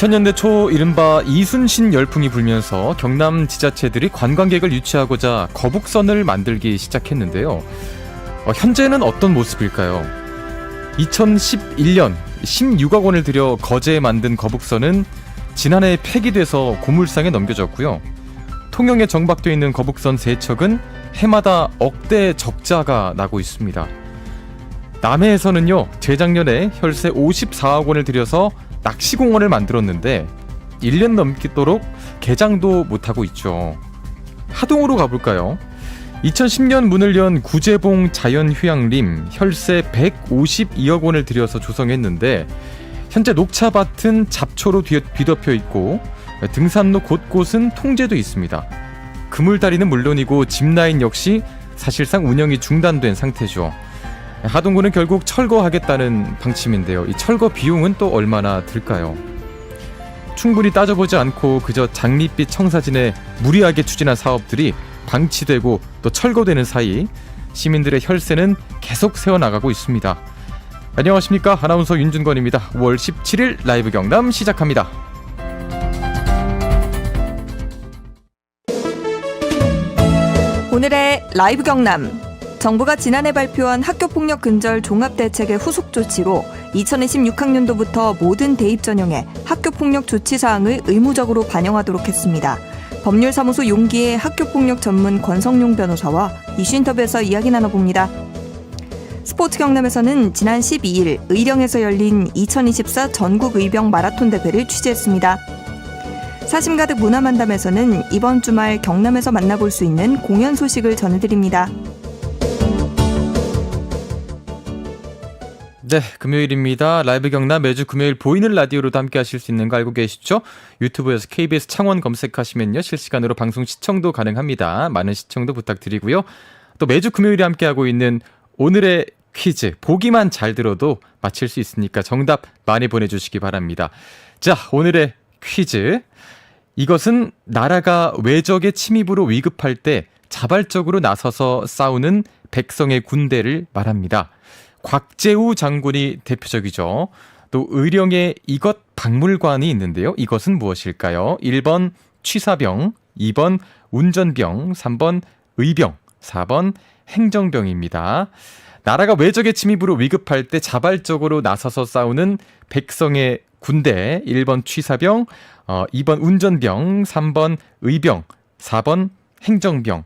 2000년대 초 이른바 이순신 열풍이 불면서 경남 지자체들이 관광객을 유치하고자 거북선을 만들기 시작했는데요. 현재는 어떤 모습일까요? 2011년 16억 원을 들여 거제에 만든 거북선은 지난해 폐기돼서 고물상에 넘겨졌고요. 통영에 정박되어 있는 거북선 3척은 해마다 억대 적자가 나고 있습니다. 남해에서는요, 재작년에 혈세 54억 원을 들여서 낚시공원을 만들었는데 1년 넘도록 개장도 못하고 있죠. 하동으로 가볼까요? 2010년 문을 연 구제봉 자연휴양림 혈세 152억 원을 들여서 조성했는데 현재 녹차밭은 잡초로 뒤덮여 있고 등산로 곳곳은 통제도 있습니다. 그물다리는 물론이고 짚라인 역시 사실상 운영이 중단된 상태죠. 하동구는 결국 철거하겠다는 방침인데요. 이 철거 비용은 또 얼마나 들까요? 충분히 따져보지 않고 그저 장밋빛 청사진에 무리하게 추진한 사업들이 방치되고 또 철거되는 사이 시민들의 혈세는 계속 새어나가고 있습니다. 안녕하십니까, 아나운서 윤준건입니다. 5월 17일 라이브 경남 시작합니다. 오늘의 라이브 경남. 정부가 지난해 발표한 학교폭력 근절 종합대책의 후속 조치로 2026학년도부터 모든 대입 전형에 학교폭력 조치 사항을 의무적으로 반영하도록 했습니다. 법률사무소 용기의 학교폭력 전문 권성용 변호사와 이슈 인터뷰에서 이야기 나눠봅니다. 스포츠 경남에서는 지난 12일 의령에서 열린 2024 전국 의병 마라톤 대회를 취재했습니다. 사심 가득 문화만담에서는 이번 주말 경남에서 만나볼 수 있는 공연 소식을 전해드립니다. 네, 금요일입니다. 라이브 경남 매주 금요일 보이는 라디오로도 함께 하실 수 있는 거 알고 계시죠? 유튜브에서 KBS 창원 검색하시면요, 실시간으로 방송 시청도 가능합니다. 많은 시청도 부탁드리고요. 또 매주 금요일에 함께하고 있는 오늘의 퀴즈, 보기만 잘 들어도 맞힐 수 있으니까 정답 많이 보내주시기 바랍니다. 자, 오늘의 퀴즈. 이것은 나라가 외적의 침입으로 위급할 때 자발적으로 나서서 싸우는 백성의 군대를 말합니다. 곽재우 장군이 대표적이죠. 또 의령에 이것 박물관이 있는데요. 이것은 무엇일까요? 1번 취사병, 2번 운전병, 3번 의병, 4번 행정병입니다. 나라가 외적의 침입으로 위급할 때 자발적으로 나서서 싸우는 백성의 군대. 1번 취사병, 2번 운전병, 3번 의병, 4번 행정병.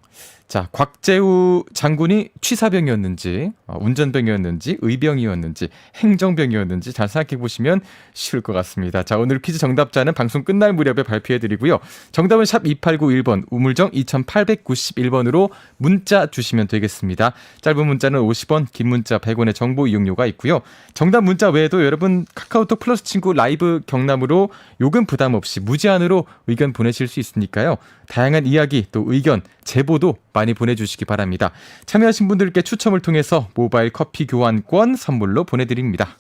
자, 곽재우 장군이 취사병이었는지, 운전병이었는지, 의병이었는지, 행정병이었는지 잘 생각해보시면 쉬울 것 같습니다. 자, 오늘 퀴즈 정답자는 방송 끝날 무렵에 발표해드리고요. 정답은 샵 2891번, 우물정 2891번으로 문자 주시면 되겠습니다. 짧은 문자는 50원, 긴 문자 100원의 정보 이용료가 있고요. 정답 문자 외에도 여러분 카카오톡 플러스 친구 라이브 경남으로 요금 부담 없이 무제한으로 의견 보내실 수 있으니까요. 다양한 이야기 또 의견, 제보도 많이 보내주시기 바랍니다. 참여하신 분들께 추첨을 통해서 모바일 커피 교환권 선물로 보내드립니다.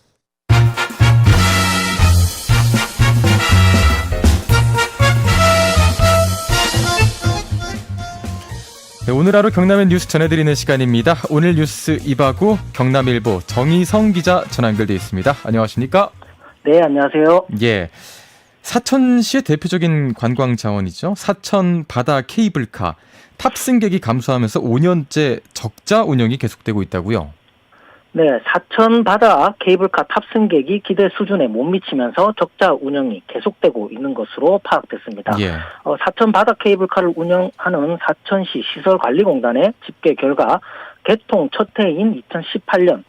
네, 오늘 하루 경남의 뉴스 전해드리는 시간입니다. 오늘 뉴스 이바구 경남일보 정희성 기자 전화 연결되어 있습니다. 안녕하십니까? 네, 안녕하세요. 예, 사천시의 대표적인 관광 자원이죠. 사천 바다 케이블카 탑승객이 감소하면서 5년째 적자 운영이 계속되고 있다고요? 네, 사천 바다 케이블카 탑승객이 기대 수준에 못 미치면서 적자 운영이 계속되고 있는 것으로 파악됐습니다. 예. 사천 바다 케이블카를 운영하는 사천시 시설관리공단의 집계 결과 개통 첫 해인 2018년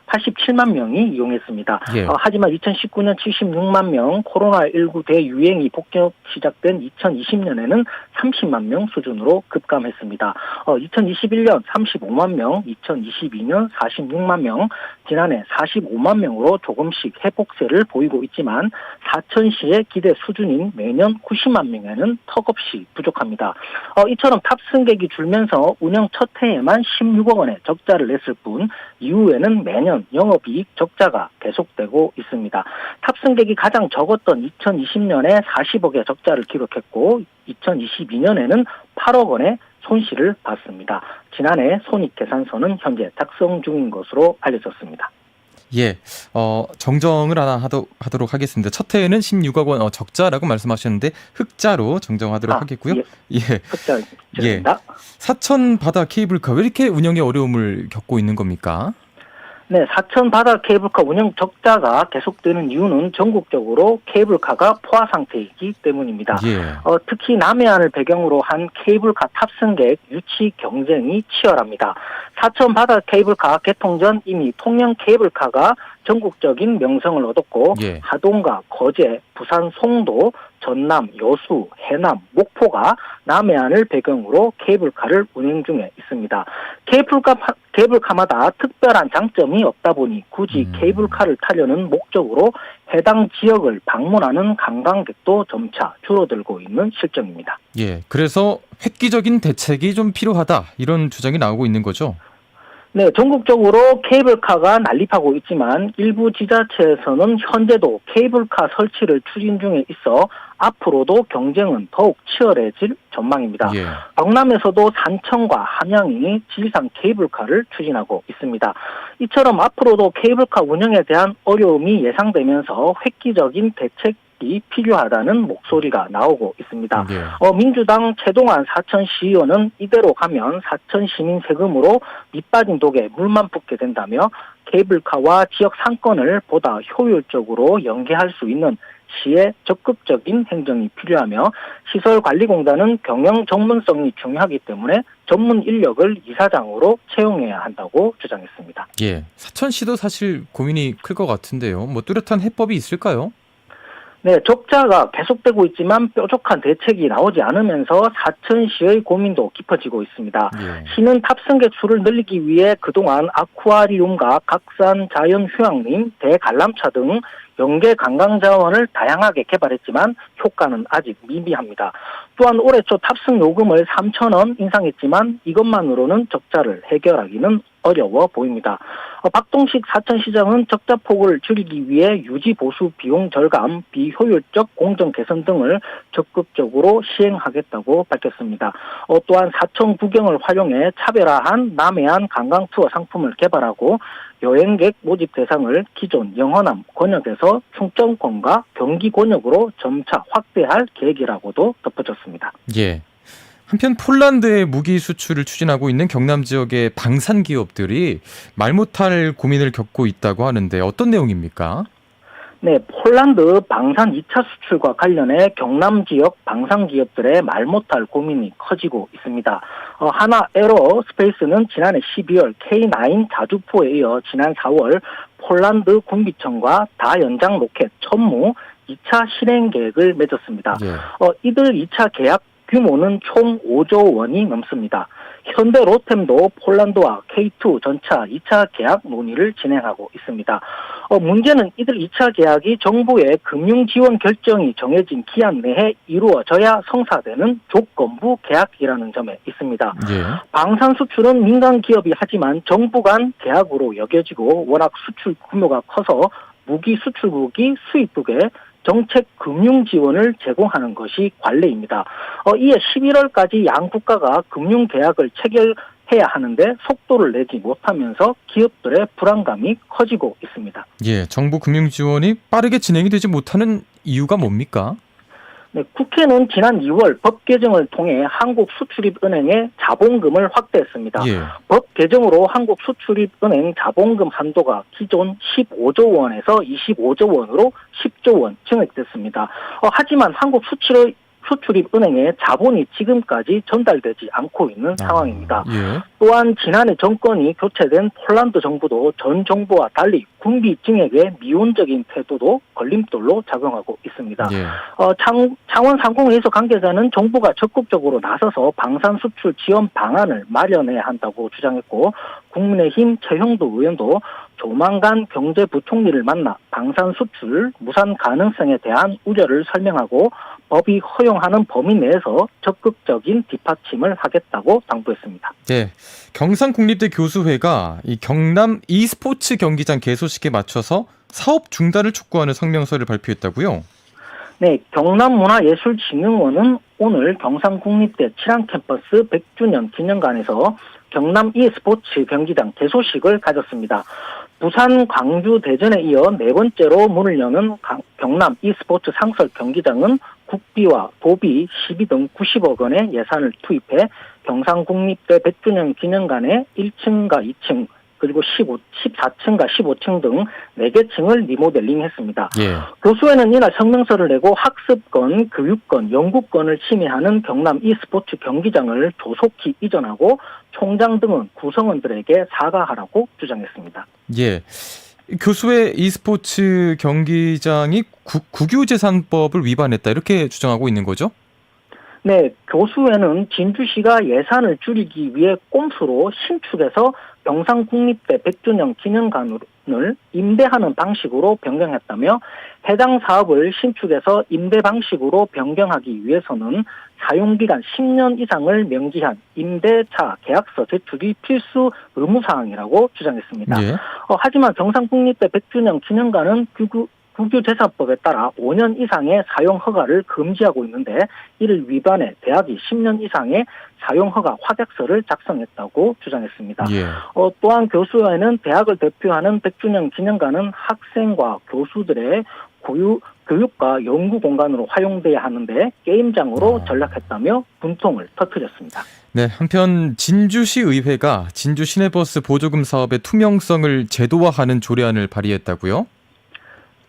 87만 명이 이용했습니다. 예. 하지만 2019년 76만 명, 코로나19 대유행이 본격 시작된 2020년에는 30만 명 수준으로 급감했습니다. 2021년 35만 명, 2022년 46만 명, 지난해 45만 명으로 조금씩 회복세를 보이고 있지만 사천시의 기대 수준인 매년 90만 명에는 턱없이 부족합니다. 이처럼 탑승객이 줄면서 운영 첫 해에만 16억 원의 적자를 냈을 뿐 이후에는 매년 영업이익 적자가 계속되고 있습니다. 탑승객이 가장 적었던 2020년에 40억의 적자를 기록했고 2022년에는 8억 원의 손실을 봤습니다. 지난해 손익계산서는 현재 작성 중인 것으로 알려졌습니다. 예, 정정을 하나 하도록 하겠습니다. 첫 해에는 16억 원 적자라고 말씀하셨는데 흑자로 정정하도록 하겠고요. 예. 예, 흑자 예. 죄송합니다. 사천 바다 케이블카 왜 이렇게 운영에 어려움을 겪고 있는 겁니까? 네, 사천 바다 케이블카 운영 적자가 계속되는 이유는 전국적으로 케이블카가 포화 상태이기 때문입니다. 예, 특히 남해안을 배경으로 한 케이블카 탑승객 유치 경쟁이 치열합니다. 사천 바다 케이블카 개통 전 이미 통영 케이블카가 전국적인 명성을 얻었고 예. 하동과 거제, 부산 송도, 전남, 여수, 해남, 목포가 남해안을 배경으로 케이블카를 운행 중에 있습니다. 케이블카마다 특별한 장점이 없다 보니 굳이 케이블카를 타려는 목적으로 해당 지역을 방문하는 관광객도 점차 줄어들고 있는 실정입니다. 예. 그래서 획기적인 대책이 좀 필요하다 이런 주장이 나오고 있는 거죠. 네, 전국적으로 케이블카가 난립하고 있지만 일부 지자체에서는 현재도 케이블카 설치를 추진 중에 있어 앞으로도 경쟁은 더욱 치열해질 전망입니다. 예. 경남에서도 산청과 함양이 지리산 케이블카를 추진하고 있습니다. 이처럼 앞으로도 케이블카 운영에 대한 어려움이 예상되면서 획기적인 대책이 필요하다는 목소리가 나오고 있습니다. 예. 민주당 최동환 사천시의원은 이대로 가면 사천 시민 세금으로 밑빠진 독에 물만 붓게 된다며 케이블카와 지역 상권을 보다 효율적으로 연계할 수 있는 시의 적극적인 행정이 필요하며 시설관리공단은 경영 전문성이 중요하기 때문에 전문 인력을 이사장으로 채용해야 한다고 주장했습니다. 예. 사천시도 사실 고민이 클 것 같은데요. 뭐 뚜렷한 해법이 있을까요? 네, 적자가 계속되고 있지만 뾰족한 대책이 나오지 않으면서 사천시의 고민도 깊어지고 있습니다. 예. 시는 탑승객 수를 늘리기 위해 그동안 아쿠아리움과 각산 자연휴양림, 대관람차 등 연계 관광 자원을 다양하게 개발했지만 효과는 아직 미미합니다. 또한 올해 초 탑승 요금을 3,000원 인상했지만 이것만으로는 적자를 해결하기는 어려워 보입니다. 박동식 사천시장은 적자 폭을 줄이기 위해 유지 보수 비용 절감, 비효율적 공정 개선 등을 적극적으로 시행하겠다고 밝혔습니다. 또한 사천 구경을 활용해 차별화한 남해안 관광 투어 상품을 개발하고 여행객 모집 대상을 기존 영허남 권역에서 충청권과 경기 권역으로 점차 확대할 계획이라고도 덧붙였습니다. 예. 한편 폴란드의 무기 수출을 추진하고 있는 경남 지역의 방산 기업들이 말 못할 고민을 겪고 있다고 하는데 어떤 내용입니까? 네, 폴란드 방산 2차 수출과 관련해 경남 지역 방산 기업들의 말 못할 고민이 커지고 있습니다. 하나 에어로스페이스는 지난해 12월 K9 자주포에 이어 지난 4월 폴란드 군비청과 다연장 로켓 천무 2차 실행 계획을 맺었습니다. 예. 이들 2차 계약 규모는 총 5조 원이 넘습니다. 현대 로템도 폴란드와 K2 전차 2차 계약 논의를 진행하고 있습니다. 문제는 이들 2차 계약이 정부의 금융 지원 결정이 정해진 기한 내에 이루어져야 성사되는 조건부 계약이라는 점에 있습니다. 예. 방산 수출은 민간 기업이 하지만 정부 간 계약으로 여겨지고 워낙 수출 규모가 커서 무기 수출국이 수입국에 정책 금융 지원을 제공하는 것이 관례입니다. 이에 11월까지 양 국가가 금융 계약을 체결해야 하는데 속도를 내지 못하면서 기업들의 불안감이 커지고 있습니다. 예, 정부 금융 지원이 빠르게 진행이 되지 못하는 이유가 뭡니까? 네, 국회는 지난 2월 법 개정을 통해 한국수출입은행의 자본금을 확대했습니다. 예. 법 개정으로 한국수출입은행 자본금 한도가 기존 15조 원에서 25조 원으로 10조 원 증액됐습니다. 하지만 한국수출입은행의 자본이 지금까지 전달되지 않고 있는 상황입니다. 예. 또한 지난해 정권이 교체된 폴란드 정부도 전 정부와 달리 군비 증액의 미온적인 태도도 걸림돌로 작용하고 있습니다. 예. 창원 상공회의소 관계자는 정부가 적극적으로 나서서 방산 수출 지원 방안을 마련해야 한다고 주장했고 국민의힘 최형도 의원도 조만간 경제부총리를 만나 방산 수출 무산 가능성에 대한 우려를 설명하고 법이 허용하는 범위 내에서 적극적인 뒷받침을 하겠다고 당부했습니다. 네, 경상국립대 교수회가 이 경남 e스포츠 경기장 개소식에 맞춰서 사업 중단을 촉구하는 성명서를 발표했다고요? 네, 경남문화예술진흥원은 오늘 경상국립대 칠안 캠퍼스 100주년 기념관에서 경남 e스포츠 경기장 개소식을 가졌습니다. 부산, 광주, 대전에 이어 네 번째로 문을 여는 경남 e스포츠 상설 경기장은 국비와 도비, 시비 등 90억 원의 예산을 투입해 경상국립대 100주년 기념관에 1층과 2층 그리고 14층과 15층 등 4개 층을 리모델링했습니다. 예. 교수회는 이날 성명서를 내고 학습권, 교육권, 연구권을 침해하는 경남 e스포츠 경기장을 조속히 이전하고 총장 등은 구성원들에게 사과하라고 주장했습니다. 예. 교수회 e스포츠 경기장이 국유재산법을 위반했다 이렇게 주장하고 있는 거죠? 네, 교수회는 진주시가 예산을 줄이기 위해 꼼수로 신축해서 경상국립대 100주년 기념관을 임대하는 방식으로 변경했다며 해당 사업을 신축해서 임대 방식으로 변경하기 위해서는 사용기간 10년 이상을 명기한 임대차 계약서 제출이 필수 의무사항이라고 주장했습니다. 예. 하지만 경상국립대 100주년 기념관은 국유재산법에 따라 5년 이상의 사용 허가를 금지하고 있는데 이를 위반해 대학이 10년 이상의 사용 허가 확약서를 작성했다고 주장했습니다. 예. 또한 교수회는 대학을 대표하는 100주년 기념관은 학생과 교수들의 교육과 연구 공간으로 활용돼야 하는데 게임장으로 전락했다며 분통을 터뜨렸습니다. 네, 한편 진주시 의회가 진주 시내버스 보조금 사업의 투명성을 제도화하는 조례안을 발의했다고요?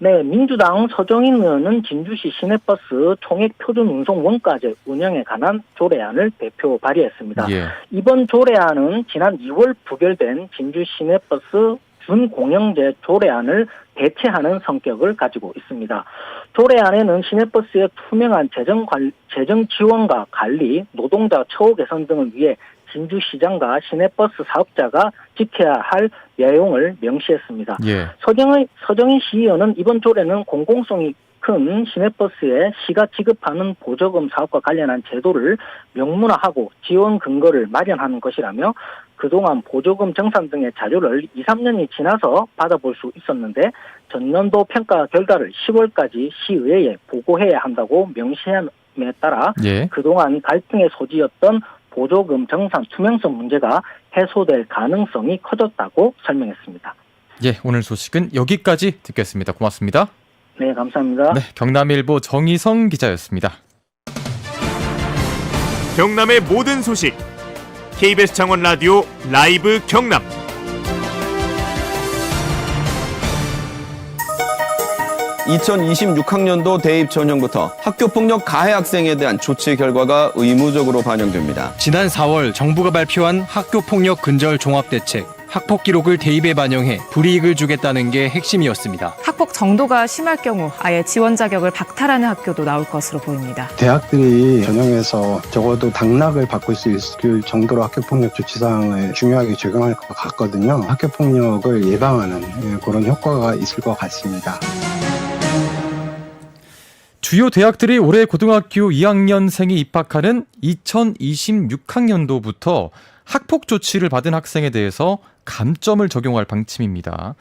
네, 민주당 서정인 의원은 진주시 시내버스 총액 표준 운송 원가제 운영에 관한 조례안을 대표 발의했습니다. 예. 이번 조례안은 지난 2월 부결된 진주 시내버스 준공영제 조례안을 대체하는 성격을 가지고 있습니다. 조례안에는 시내버스의 투명한 재정 지원과 관리, 노동자 처우 개선 등을 위해 진주시장과 시내버스 사업자가 지켜야 할 내용을 명시했습니다. 예. 서정인 시의원은 이번 조례는 공공성이 큰 시내버스에 시가 지급하는 보조금 사업과 관련한 제도를 명문화하고 지원 근거를 마련하는 것이라며 그동안 보조금 정산 등의 자료를 2, 3년이 지나서 받아볼 수 있었는데 전년도 평가 결과를 10월까지 시의회에 보고해야 한다고 명시함에 따라 예. 그동안 갈등의 소지였던 보조금 정산 투명성 문제가 해소될 가능성이 커졌다고 설명했습니다. 예, 오늘 소식은 여기까지 듣겠습니다. 고맙습니다. 네, 감사합니다. 네, 경남일보 정희성 기자였습니다. 경남의 모든 소식 KBS 창원 라디오 라이브 경남. (2026학년도) 대입 전형부터 학교폭력 가해 학생에 대한 조치 결과가 의무적으로 반영됩니다. 지난 4월 정부가 발표한 학교폭력 근절 종합대책, 학폭 기록을 대입에 반영해 불이익을 주겠다는 게 핵심이었습니다. 학폭 정도가 심할 경우 아예 지원 자격을 박탈하는 학교도 나올 것으로 보입니다. 대학들이 전형에서 적어도 당락을 바꿀 수 있을 정도로 학교폭력 조치사항을 중요하게 적용할 것 같거든요. 학교폭력을 예방하는 그런 효과가 있을 것 같습니다. 주요 대학들이 올해 고등학교 2학년생이 입학하는 2026학년도부터 학폭 조치를 받은 학생에 대해서 감점을 적용할 방침입니다.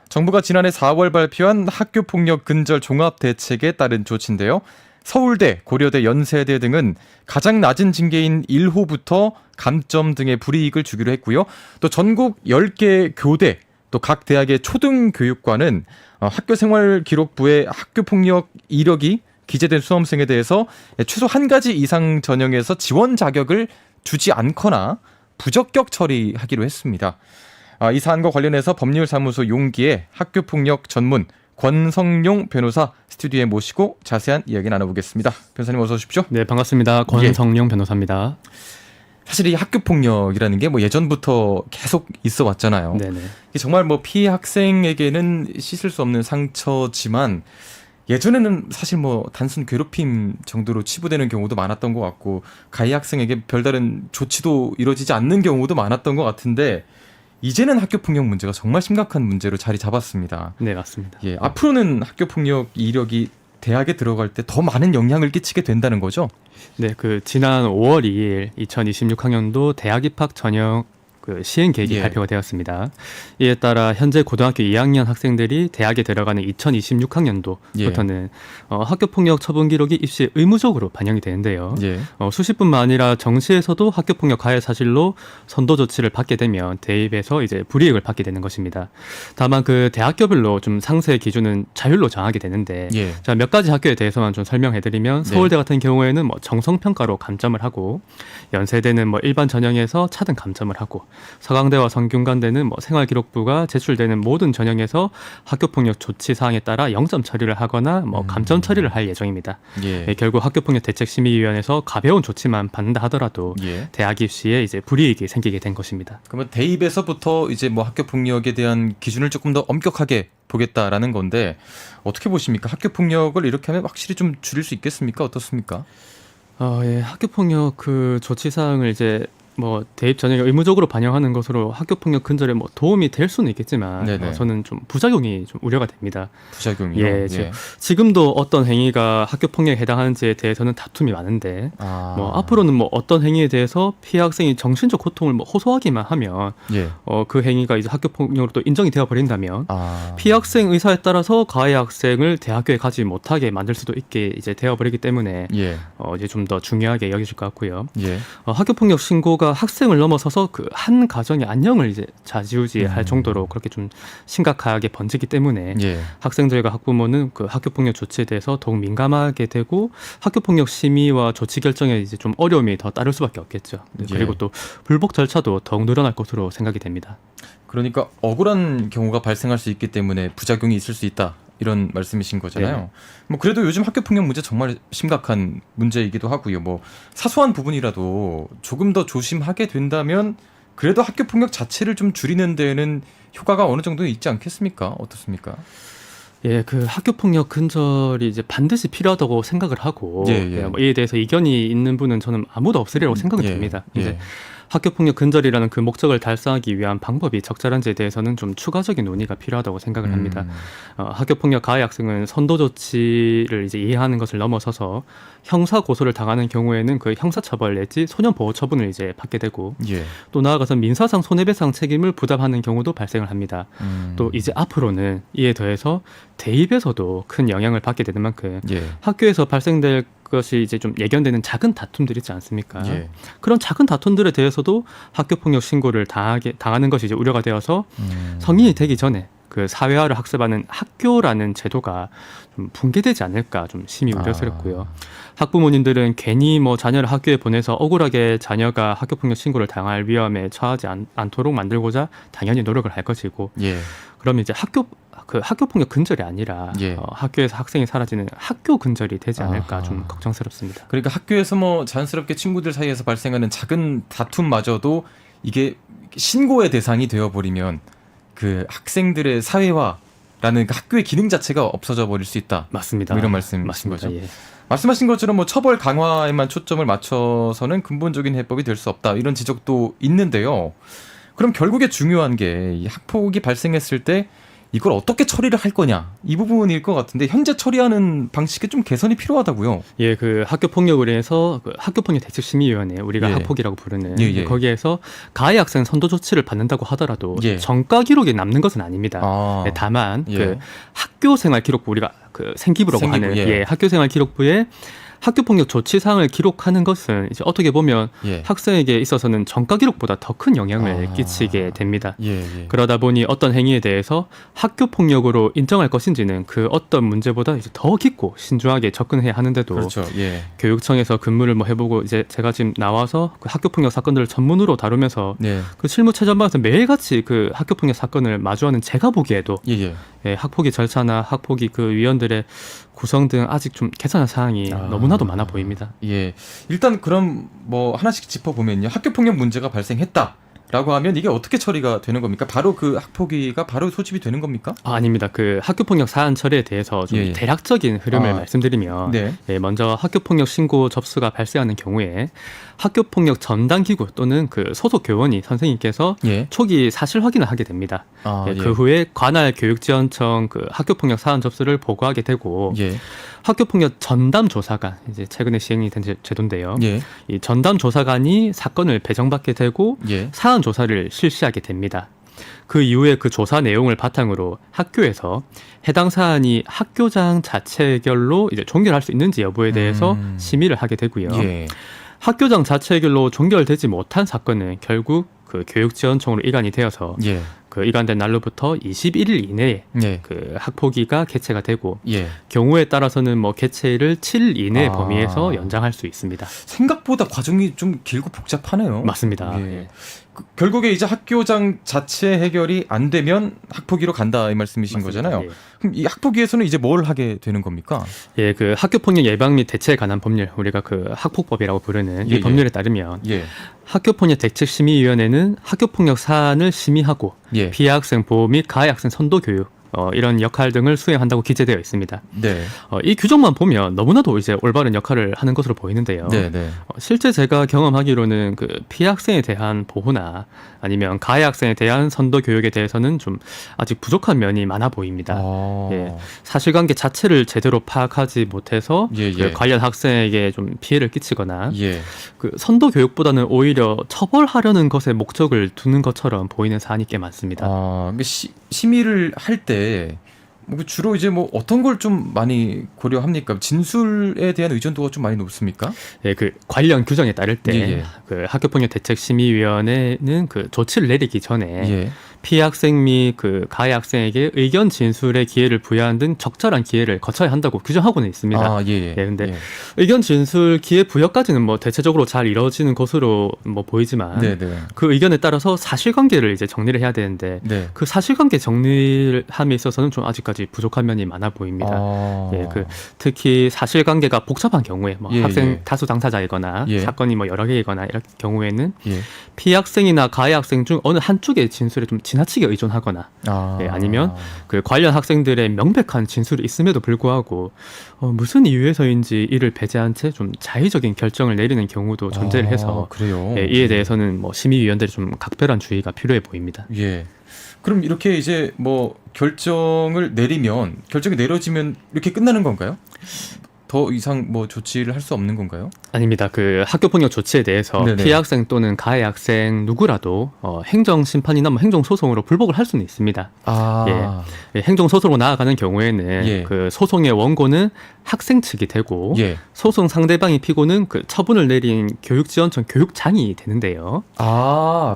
정부가 지난해 4월 발표한 학교폭력 근절 종합대책에 따른 조치인데요. 서울대, 고려대, 연세대 등은 가장 낮은 징계인 1호부터 감점 등의 불이익을 주기로 했고요. 또 전국 10개 교대, 또 각 대학의 초등교육관은 학교생활기록부에 학교폭력 이력이 기재된 수험생에 대해서 최소 한 가지 이상 전형에서 지원 자격을 주지 않거나 부적격 처리하기로 했습니다. 이 사안과 관련해서 법률사무소 용기의 학교폭력 전문 권성용 변호사 스튜디오에 모시고 자세한 이야기 나눠보겠습니다. 변호사님 어서 오십시오. 네, 반갑습니다. 권성용 변호사입니다. 사실 이 학교폭력이라는 게 예전부터 계속 있어 왔잖아요. 네네. 정말 피해 학생에게는 씻을 수 없는 상처지만 예전에는 사실 단순 괴롭힘 정도로 치부되는 경우도 많았던 것 같고 가해 학생에게 별다른 조치도 이루어지지 않는 경우도 많았던 것 같은데 이제는 학교폭력 문제가 정말 심각한 문제로 자리 잡았습니다. 네, 맞습니다. 예, 앞으로는 학교폭력 이력이 대학에 들어갈 때 더 많은 영향을 끼치게 된다는 거죠? 네, 지난 5월 2일 2026학년도 대학 입학 전형 그 시행 계획이 예. 발표가 되었습니다. 이에 따라 현재 고등학교 2학년 학생들이 대학에 들어가는 2026학년도부터는 학교 폭력 처분 기록이 입시에 의무적으로 반영이 되는데요. 예. 수시뿐만 아니라 정시에서도 학교 폭력 가해 사실로 선도 조치를 받게 되면 대입에서 이제 불이익을 받게 되는 것입니다. 다만 그 대학교별로 좀 상세 기준은 자율로 정하게 되는데 예. 자, 몇 가지 학교에 대해서만 좀 설명해드리면 서울대 같은 경우에는 뭐 정성평가로 감점을 하고 연세대는 뭐 일반 전형에서 차등 감점을 하고 서강대와 성균관대는 뭐 생활기록부가 제출되는 모든 전형에서 학교폭력 조치 사항에 따라 0점 처리를 하거나 뭐 감점 처리를 할 예정입니다. 예. 결국 학교폭력 대책심의위원회에서 가벼운 조치만 받는다 하더라도 예. 대학 입시에 이제 불이익이 생기게 된 것입니다. 그러면 대입에서부터 이제 뭐 학교 폭력에 대한 기준을 조금 더 엄격하게 보겠다라는 건데 어떻게 보십니까? 학교 폭력을 이렇게 하면 확실히 좀 줄일 수 있겠습니까? 어떻습니까? 예, 학교폭력 그 조치 사항을 이제 뭐 대입 전형에 의무적으로 반영하는 것으로 학교폭력 근절에 뭐 도움이 될 수는 있겠지만 네네. 저는 좀 부작용이 좀 우려가 됩니다. 부작용이요. 예, 지금도 어떤 행위가 학교폭력에 해당하는지에 대해서는 다툼이 많은데 뭐 앞으로는 뭐 어떤 행위에 대해서 피해 학생이 정신적 고통을 뭐 호소하기만 하면 예. 그 행위가 이제 학교폭력으로 또 인정이 되어 버린다면 아. 피해 학생 의사에 따라서 가해 학생을 대학교에 가지 못하게 만들 수도 있게 이제 되어 버리기 때문에 예. 이제 좀 더 중요하게 여겨질 것 같고요. 예. 학교폭력 신고가 학생을 넘어서서 그 한 가정의 안녕을 이제 좌지우지할 정도로 그렇게 좀 심각하게 번지기 때문에 예. 학생들과 학부모는 그 학교폭력 조치에 대해서 더욱 민감하게 되고 학교폭력 심의와 조치 결정에 이제 좀 어려움이 더 따를 수밖에 없겠죠. 그리고 예. 또 불복 절차도 더욱 늘어날 것으로 생각이 됩니다. 그러니까 억울한 경우가 발생할 수 있기 때문에 부작용이 있을 수 있다. 이런 말씀이신 거잖아요. 네. 뭐 그래도 요즘 학교 폭력 문제 정말 심각한 문제이기도 하고요. 뭐 사소한 부분이라도 조금 더 조심하게 된다면 그래도 학교 폭력 자체를 좀 줄이는 데에는 효과가 어느 정도 있지 않겠습니까? 어떻습니까? 예, 그 학교폭력 근절이 이제 반드시 필요하다고 생각을 하고 뭐 이에 대해서 이견이 있는 분은 저는 아무도 없으리라고 생각이 듭니다. 이제 학교폭력 근절이라는 그 목적을 달성하기 위한 방법이 적절한지에 대해서는 좀 추가적인 논의가 필요하다고 생각을 합니다. 학교폭력 가해 학생은 선도 조치를 이제 이해하는 것을 넘어서서 형사 고소를 당하는 경우에는 그 형사처벌 내지 소년보호 처분을 이제 받게 되고 예. 또 나아가서 민사상 손해배상 책임을 부담하는 경우도 발생을 합니다. 또 이제 앞으로는 이에 더해서 대입에서도 큰 영향을 받게 되는 만큼 예. 학교에서 발생될 것이 이제 좀 예견되는 작은 다툼들 있지 않습니까? 예. 그런 작은 다툼들에 대해서도 학교폭력 신고를 당하는 것이 이제 우려가 되어서 성인이 되기 전에 그 사회화를 학습하는 학교라는 제도가 좀 붕괴되지 않을까 좀 심히 우려스럽고요. 학부모님들은 괜히 뭐 자녀를 학교에 보내서 억울하게 자녀가 학교폭력 신고를 당할 위험에 처하지 않도록 만들고자 당연히 노력을 할 것이고 예. 그러면 이제 학교폭력 근절이 아니라 예. 학교에서 학생이 사라지는 학교 근절이 되지 않을까 좀 걱정스럽습니다. 그러니까 학교에서 뭐 자연스럽게 친구들 사이에서 발생하는 작은 다툼마저도 이게 신고의 대상이 되어버리면 그 학생들의 사회화라는 그 학교의 기능 자체가 없어져 버릴 수 있다. 맞습니다. 뭐 이런 말씀이신 맞습니다. 거죠. 예. 말씀하신 것처럼 뭐 처벌 강화에만 초점을 맞춰서는 근본적인 해법이 될 수 없다. 이런 지적도 있는데요. 그럼 결국에 중요한 게 이 학폭이 발생했을 때 이걸 어떻게 처리를 할 거냐 이 부분일 것 같은데 현재 처리하는 방식에 좀 개선이 필요하다고요. 예, 그 학교 폭력을 해서 그 학교폭력 대책심의위원회 우리가 예. 학폭이라고 부르는 예, 예. 거기에서 가해 학생 선도 조치를 받는다고 하더라도 예. 전과 기록이 남는 것은 아닙니다. 아. 다만 예. 그 학교생활 기록부 우리가 그 생기부라고 하는 예. 학교생활 기록부에 학교폭력 조치 사항을 기록하는 것은 이제 어떻게 보면 예. 학생에게 있어서는 전과 기록보다 더 큰 영향을 끼치게 됩니다. 예. 그러다 보니 어떤 행위에 대해서 학교폭력으로 인정할 것인지는 그 어떤 문제보다 이제 더 깊고 신중하게 접근해야 하는데도 그렇죠. 예. 교육청에서 근무를 뭐 해보고 이제 제가 지금 나와서 그 학교폭력 사건들을 전문으로 다루면서 네. 그 실무 최전방에서 매일같이 그 학교폭력 사건을 마주하는 제가 보기에도 예. 학폭위 절차나 학폭위 그 위원들의 구성 등 아직 좀 개선할 사항이 너무나도 많아 보입니다. 예. 일단 그럼 뭐 하나씩 짚어보면요. 학교폭력 문제가 발생했다라고 하면 이게 어떻게 처리가 되는 겁니까? 바로 그 학폭위가 바로 소집이 되는 겁니까? 아닙니다. 그 학교폭력 사안 처리에 대해서 좀 대략적인 흐름을 말씀드리면 네. 먼저 학교폭력 신고 접수가 발생하는 경우에 학교폭력 전담기구 또는 그 소속 교원이 선생님께서 초기 사실 확인을 하게 됩니다. 그 후에 관할 교육지원청 그 학교폭력 사안 접수를 보고하게 되고 학교폭력 전담조사관 이제 최근에 시행이 된 제도인데요. 이 전담조사관이 사건을 배정받게 되고 사안 조사를 실시하게 됩니다. 그 이후에 그 조사 내용을 바탕으로 학교에서 해당 사안이 학교장 자체결로 이제 종결할 수 있는지 여부에 대해서 심의를 하게 되고요. 예. 학교장 자체결로 종결되지 못한 사건은 결국 그 교육지원청으로 이관이 되어서 예. 그 이관된 날로부터 21일 이내에 예. 그 학폭위가 개최가 되고 예. 경우에 따라서는 뭐 개최를 7일 이내 범위에서 연장할 수 있습니다. 생각보다 과정이 좀 길고 복잡하네요. 맞습니다. 예. 예. 결국에 이제 학교장 자체 해결이 안 되면 학폭위로 간다 이 말씀이신 맞습니다. 거잖아요. 예. 그럼 이 학폭위에서는 이제 뭘 하게 되는 겁니까? 예, 그 학교폭력 예방 및 대처에 관한 법률, 우리가 그 학폭법이라고 부르는 예, 이 법률에 따르면 예. 학교폭력 대책심의위원회는 학교폭력 사안을 심의하고 예. 피해 학생 보호 및 가해 학생 선도 교육 이런 역할 등을 수행한다고 기재되어 있습니다. 네. 이 규정만 보면 너무나도 이제 올바른 역할을 하는 것으로 보이는데요. 네, 네. 실제 제가 경험하기로는 그 피해 학생에 대한 보호나 아니면 가해 학생에 대한 선도 교육에 대해서는 좀 아직 부족한 면이 많아 보입니다. 예, 사실관계 자체를 제대로 파악하지 못해서 예, 예. 그 관련 학생에게 좀 피해를 끼치거나 예. 그 선도 교육보다는 오히려 처벌하려는 것에 목적을 두는 것처럼 보이는 사안이 꽤 많습니다. 심의를 할 때 뭐 주로 이제 뭐 어떤 걸 좀 많이 고려합니까? 진술에 대한 의존도가 좀 많이 높습니까? 예, 그 관련 규정에 따를 때 예, 예. 그 학교폭력 대책심의위원회는 그 조치를 내리기 전에 예. 피해 학생 및 그 가해 학생에게 의견 진술의 기회를 부여한 등 적절한 기회를 거쳐야 한다고 규정하고는 있습니다. 아, 예, 예. 예, 근데 예. 의견 진술 기회 부여까지는 뭐 대체적으로 잘 이루어지는 것으로 뭐 보이지만 네, 네. 그 의견에 따라서 사실관계를 이제 정리를 해야 되는데 네. 그 사실관계 정리를 함에 있어서는 좀 아직까지 부족한 면이 많아 보입니다. 예, 그 특히 사실관계가 복잡한 경우에 뭐 예, 학생 예. 다수 당사자이거나 예. 사건이 뭐 여러 개이거나 이런 경우에는 예. 피해 학생이나 가해 학생 중 어느 한쪽의 진술에 좀 지나치게 의존하거나 예, 아니면 그 관련 학생들의 명백한 진술이 있음에도 불구하고 무슨 이유에서인지 이를 배제한 채 좀 자의적인 결정을 내리는 경우도 존재를 해서 그래요. 예, 이에 대해서는 뭐 심의위원들이 좀 각별한 주의가 필요해 보입니다. 예. 그럼 이렇게 이제 뭐 결정이 내려지면 이렇게 끝나는 건가요? 더 이상 뭐 조치를 할 수 없는 건가요? 아닙니다. 그 학교폭력 조치에 대해서 네네. 피해 학생 또는 가해 학생 누구라도 행정심판이나 뭐 행정소송으로 불복을 할 수는 있습니다. 예, 행정소송으로 나아가는 경우에는 예. 그 소송의 원고는 학생 측이 되고 예. 소송 상대방이 피고는 그 처분을 내린 교육지원청 교육장이 되는데요.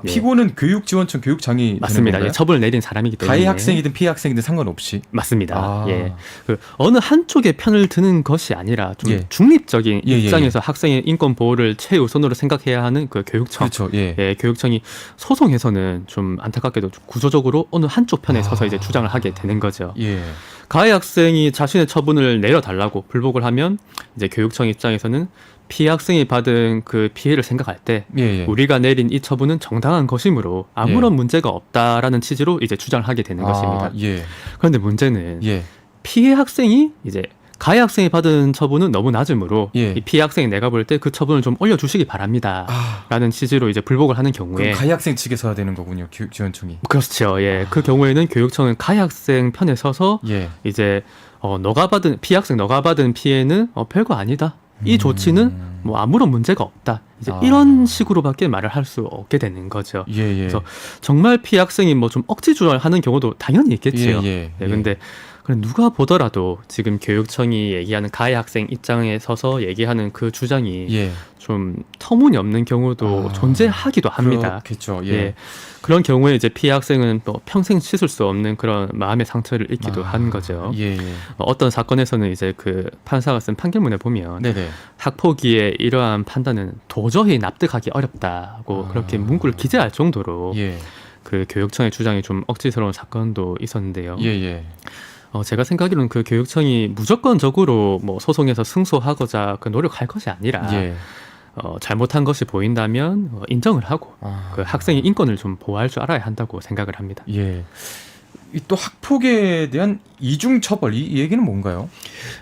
예. 피고는 교육지원청 교육장이 맞습니다. 되는 건가요? 예, 처분을 내린 사람이기 때문에 가해 학생이든 피해 학생이든 상관없이. 맞습니다. 예, 그 어느 한쪽의 편을 드는 것이 아니라 좀 예. 중립적인 예, 예, 입장에서 학생의 인권 보호를 최우선으로 생각해야 하는 그 교육청. 그렇죠. 예. 예, 교육청이 소송에서는 좀 안타깝게도 구조적으로 어느 한쪽 편에 서서 이제 주장을 하게 되는 거죠. 예. 가해 학생이 자신의 처분을 내려달라고 불복을 하면 이제 교육청 입장에서는 피해 학생이 받은 그 피해를 생각할 때 예, 예. 우리가 내린 이 처분은 정당한 것이므로 아무런 문제가 없다라는 취지로 이제 주장을 하게 되는 것입니다. 예. 그런데 문제는 예. 피해 학생이 이제 가해 학생이 받은 처분은 너무 낮으므로 예. 이 피해 학생이 내가 볼 때 그 처분을 좀 올려주시기 바랍니다. 라는 취지로 이제 불복을 하는 경우에 그럼 가해 학생 측에 서야 되는 거군요. 교육지원청이. 그렇죠. 예. 그 경우에는 교육청은 가해 학생 편에 서서 예. 이제 피해 학생 너가 받은 피해는 별거 아니다. 이 조치는 뭐 아무런 문제가 없다. 이제 이런 식으로밖에 말을 할 수 없게 되는 거죠. 예, 예. 그래서 정말 피해 학생이 뭐 좀 억지 주장하는 경우도 당연히 있겠지요. 예. 근데 누가 보더라도 지금 교육청이 얘기하는 가해 학생 입장에 서서 얘기하는 그 주장이 예. 좀 터무니없는 경우도 존재하기도 합니다. 그렇겠죠. 예. 그런 경우에 이제 피해 학생은 또 평생 씻을 수 없는 그런 마음의 상처를 입기도 한 거죠. 예. 어떤 사건에서는 이제 그 판사가 쓴 판결문에 보면 네네. 학폭위의 이러한 판단은 도저히 납득하기 어렵다고 그렇게 문구를 기재할 정도로 예. 그 교육청의 주장이 좀 억지스러운 사건도 있었는데요. 예. 제가 생각하기로는 그 교육청이 무조건적으로 뭐 소송에서 승소하고자 그 노력할 것이 아니라 예. 잘못한 것이 보인다면 인정을 하고 그 학생의 인권을 좀 보호할 줄 알아야 한다고 생각을 합니다. 예. 또 학폭에 대한 이중 처벌 이 얘기는 뭔가요?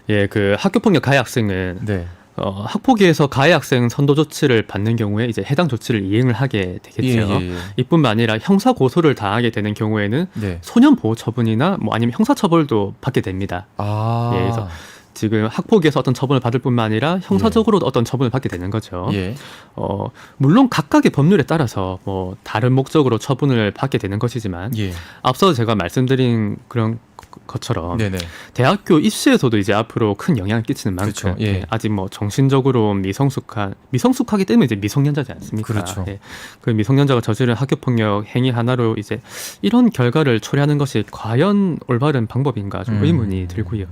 예, 그 학교폭력 가해 학생은 네. 학폭위에서 가해 학생 선도 조치를 받는 경우에 이제 해당 조치를 이행을 하게 되겠죠. 예. 이뿐만 아니라 형사 고소를 당하게 되는 경우에는 네. 소년 보호 처분이나 뭐 아니면 형사 처벌도 받게 됩니다. 예, 그래서 지금 학폭위에서 어떤 처분을 받을 뿐만 아니라 형사적으로도 어떤 처분을 받게 되는 거죠. 물론 각각의 법률에 따라서 뭐 다른 목적으로 처분을 받게 되는 것이지만 앞서 제가 말씀드린 그런 것처럼 대학교 입시에서도 이제 앞으로 큰 영향을 끼치는 만큼 아직 뭐 정신적으로 미성숙하기 때문에 이제 미성년자지 않습니까? 그 미성년자가 저지른 학교폭력 행위 하나로 이제 이런 결과를 초래하는 것이 과연 올바른 방법인가 좀 의문이 들고요.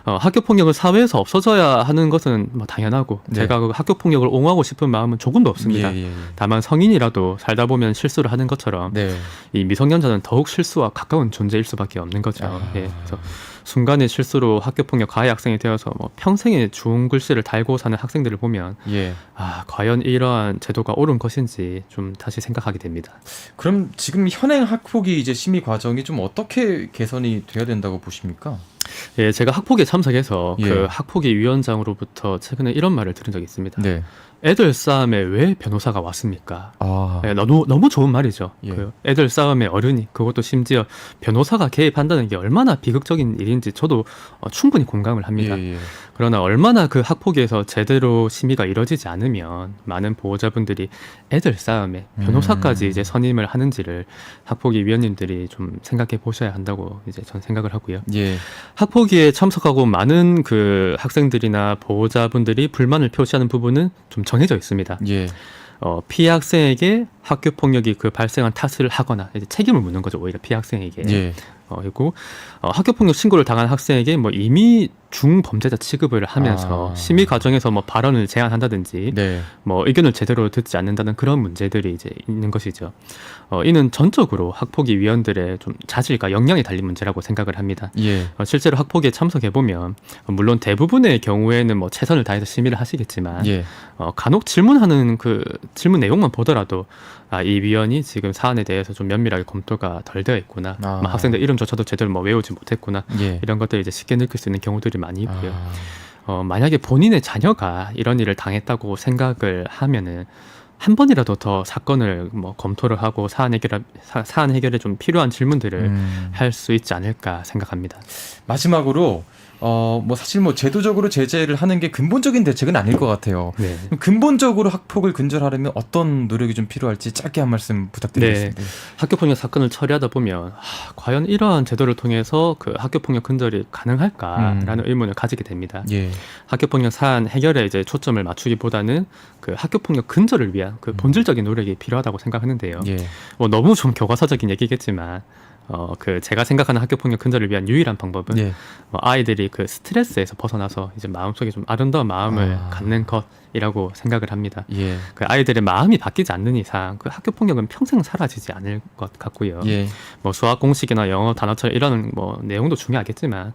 학교폭력을 사회에서 없어져야 하는 것은 뭐 당연하고 제가 그 학교폭력을 옹호하고 싶은 마음은 조금도 없습니다. 다만 성인이라도 살다 보면 실수를 하는 것처럼 이 미성년자는 더욱 실수와 가까운 존재일 수밖에 없는 거죠. 그래서 순간의 실수로 학교폭력 가해 학생이 되어서 뭐 평생의 좋은 글씨를 달고 사는 학생들을 보면 과연 이러한 제도가 옳은 것인지 좀 다시 생각하게 됩니다. 그럼 지금 현행 학폭위 이제 심의 과정이 좀 어떻게 개선이 돼야 된다고 보십니까? 제가 학폭위에 참석해서 그 학폭위 위원장으로부터 최근에 이런 말을 들은 적이 있습니다. 애들 싸움에 왜 변호사가 왔습니까? 너무 좋은 말이죠. 그 애들 싸움에 어른이, 그것도 심지어 변호사가 개입한다는 게 얼마나 비극적인 일인지 저도 충분히 공감을 합니다. 그러나 얼마나 그 학폭위에서 제대로 심의가 이루어지지 않으면 많은 보호자분들이 애들 싸움에 변호사까지 이제 선임을 하는지를 학폭위 위원님들이 좀 생각해 보셔야 한다고 이제 전 생각을 하고요. 학폭위에 참석하고 많은 그 학생들이나 보호자분들이 불만을 표시하는 부분은 좀 정해져 있습니다. 피해 학생에게 학교 폭력이 그 발생한 탓을 하거나 이제 책임을 묻는 거죠. 오히려 피해 학생에게. 그리고 학교 폭력 신고를 당한 학생에게 뭐 이미 중범죄자 취급을 하면서 심의 과정에서 뭐 발언을 제한한다든지 뭐 의견을 제대로 듣지 않는다는 그런 문제들이 이제 있는 것이죠. 이는 전적으로 학폭위 위원들의 좀 자질과 역량이 달린 문제라고 생각을 합니다. 실제로 학폭위에 참석해 보면 물론 대부분의 경우에는 뭐 최선을 다해서 심의를 하시겠지만 간혹 질문하는 그 질문 내용만 보더라도 이 위원이 지금 사안에 대해서 좀 면밀하게 검토가 덜 되어 있구나. 학생들 이름조차도 제대로 뭐 외우지 못했구나. 이런 것들을 이제 쉽게 느낄 수 있는 경우들이 많이 있고요. 만약에 본인의 자녀가 이런 일을 당했다고 생각을 하면은 한 번이라도 더 사건을 뭐 검토를 하고 사안 해결에 좀 필요한 질문들을 할 수 있지 않을까 생각합니다. 마지막으로 뭐 사실 뭐 제도적으로 제재를 하는 게 근본적인 대책은 아닐 것 같아요. 근본적으로 학폭을 근절하려면 어떤 노력이 좀 필요할지 짧게 한 말씀 부탁드리겠습니다. 학교폭력 사건을 처리하다 보면 과연 이러한 제도를 통해서 그 학교폭력 근절이 가능할까라는 의문을 가지게 됩니다. 학교폭력 사안 해결에 이제 초점을 맞추기보다는 그 학교폭력 근절을 위한 그 본질적인 노력이 필요하다고 생각하는데요. 뭐 너무 좀 교과서적인 얘기겠지만 그 제가 생각하는 학교폭력 근절을 위한 유일한 방법은 아이들이 그 스트레스에서 벗어나서 이제 마음속에 좀 아름다운 마음을 갖는 것이라고 생각을 합니다. 그 아이들의 마음이 바뀌지 않는 이상 그 학교폭력은 평생 사라지지 않을 것 같고요. 뭐 수학 공식이나 영어 단어처럼 이런 뭐 내용도 중요하겠지만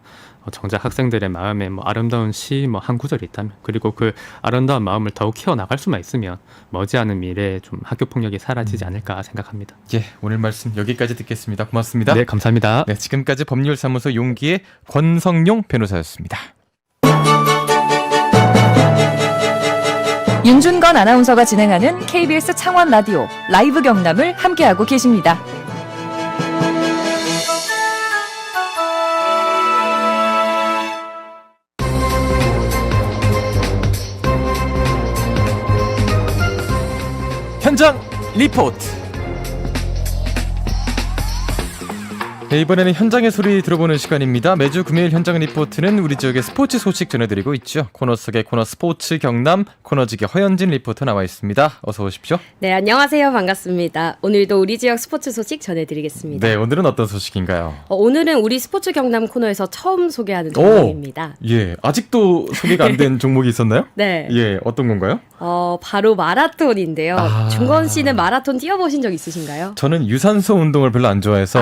정작 학생들의 마음에 뭐 아름다운 시 뭐 한 구절이 있다면, 그리고 그 아름다운 마음을 더욱 키워나갈 수만 있으면 머지않은 미래에 좀 학교폭력이 사라지지 않을까 생각합니다. 오늘 말씀 여기까지 듣겠습니다. 고맙습니다. 네, 감사합니다. 지금까지 법률사무소 용기의 권성용 변호사였습니다. 윤준건 아나운서가 진행하는 KBS 창원 라디오 라이브 경남을 함께하고 계십니다. 현장 리포트. 이번에는 현장의 소리 들어보는 시간입니다. 매주 금요일 현장 리포트는 우리 지역의 스포츠 소식 전해드리고 있죠. 코너 속의 코너 스포츠 경남 코너지기 허연진 리포터 나와 있습니다. 어서 오십시오. 네, 안녕하세요. 반갑습니다. 오늘도 우리 지역 스포츠 소식 전해드리겠습니다. 네, 오늘은 어떤 소식인가요? 오늘은 우리 스포츠 경남 코너에서 처음 소개하는 종목입니다. 아직도 소개가 안 된 종목이 있었나요? 네. 어떤 건가요? 바로 마라톤인데요. 준건 씨는 마라톤 뛰어보신 적 있으신가요? 저는 유산소 운동을 별로 안 좋아해서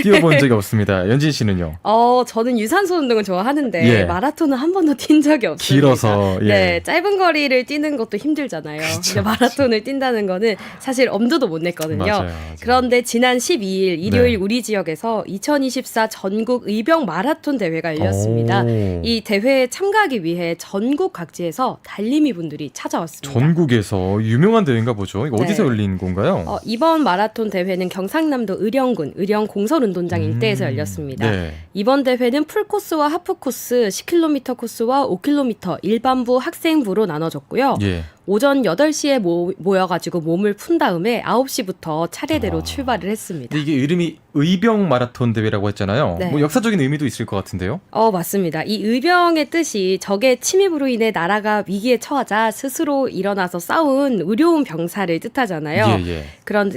뛰어본 적이 없습니다. 연진 씨는요? 저는 유산소 운동을 좋아하는데 마라톤은 한 번도 뛴 적이 없습니다. 길어서. 네, 짧은 거리를 뛰는 것도 힘들잖아요. 근데 마라톤을 뛴다는 거는 사실 엄두도 못 냈거든요. 맞아요. 그런데 지난 12일 일요일 우리 지역에서 2024 전국 의병 마라톤 대회가 열렸습니다. 이 대회에 참가하기 위해 전국 각지에서 달리미 분들이 찾아왔습니다. 전국에서 유명한 대회인가 보죠. 이거 어디서 열린 건가요? 이번 마라톤 대회는 경상남도 의령군 의령공사 강설운동장 일대에서 열렸습니다. 네. 이번 대회는 풀코스와 하프코스, 10km 코스와 5km 일반부 학생부로 나눠졌고요. 예. 오전 8시에 모여가지고 몸을 푼 다음에 9시부터 차례대로 출발을 했습니다. 근데 이게 이름이 의병 마라톤 대회라고 했잖아요. 네. 뭐 역사적인 의미도 있을 것 같은데요. 맞습니다. 이 의병의 뜻이 적의 침입으로 인해 나라가 위기에 처하자 스스로 일어나서 싸운 의료운 병사를 뜻하잖아요. 예.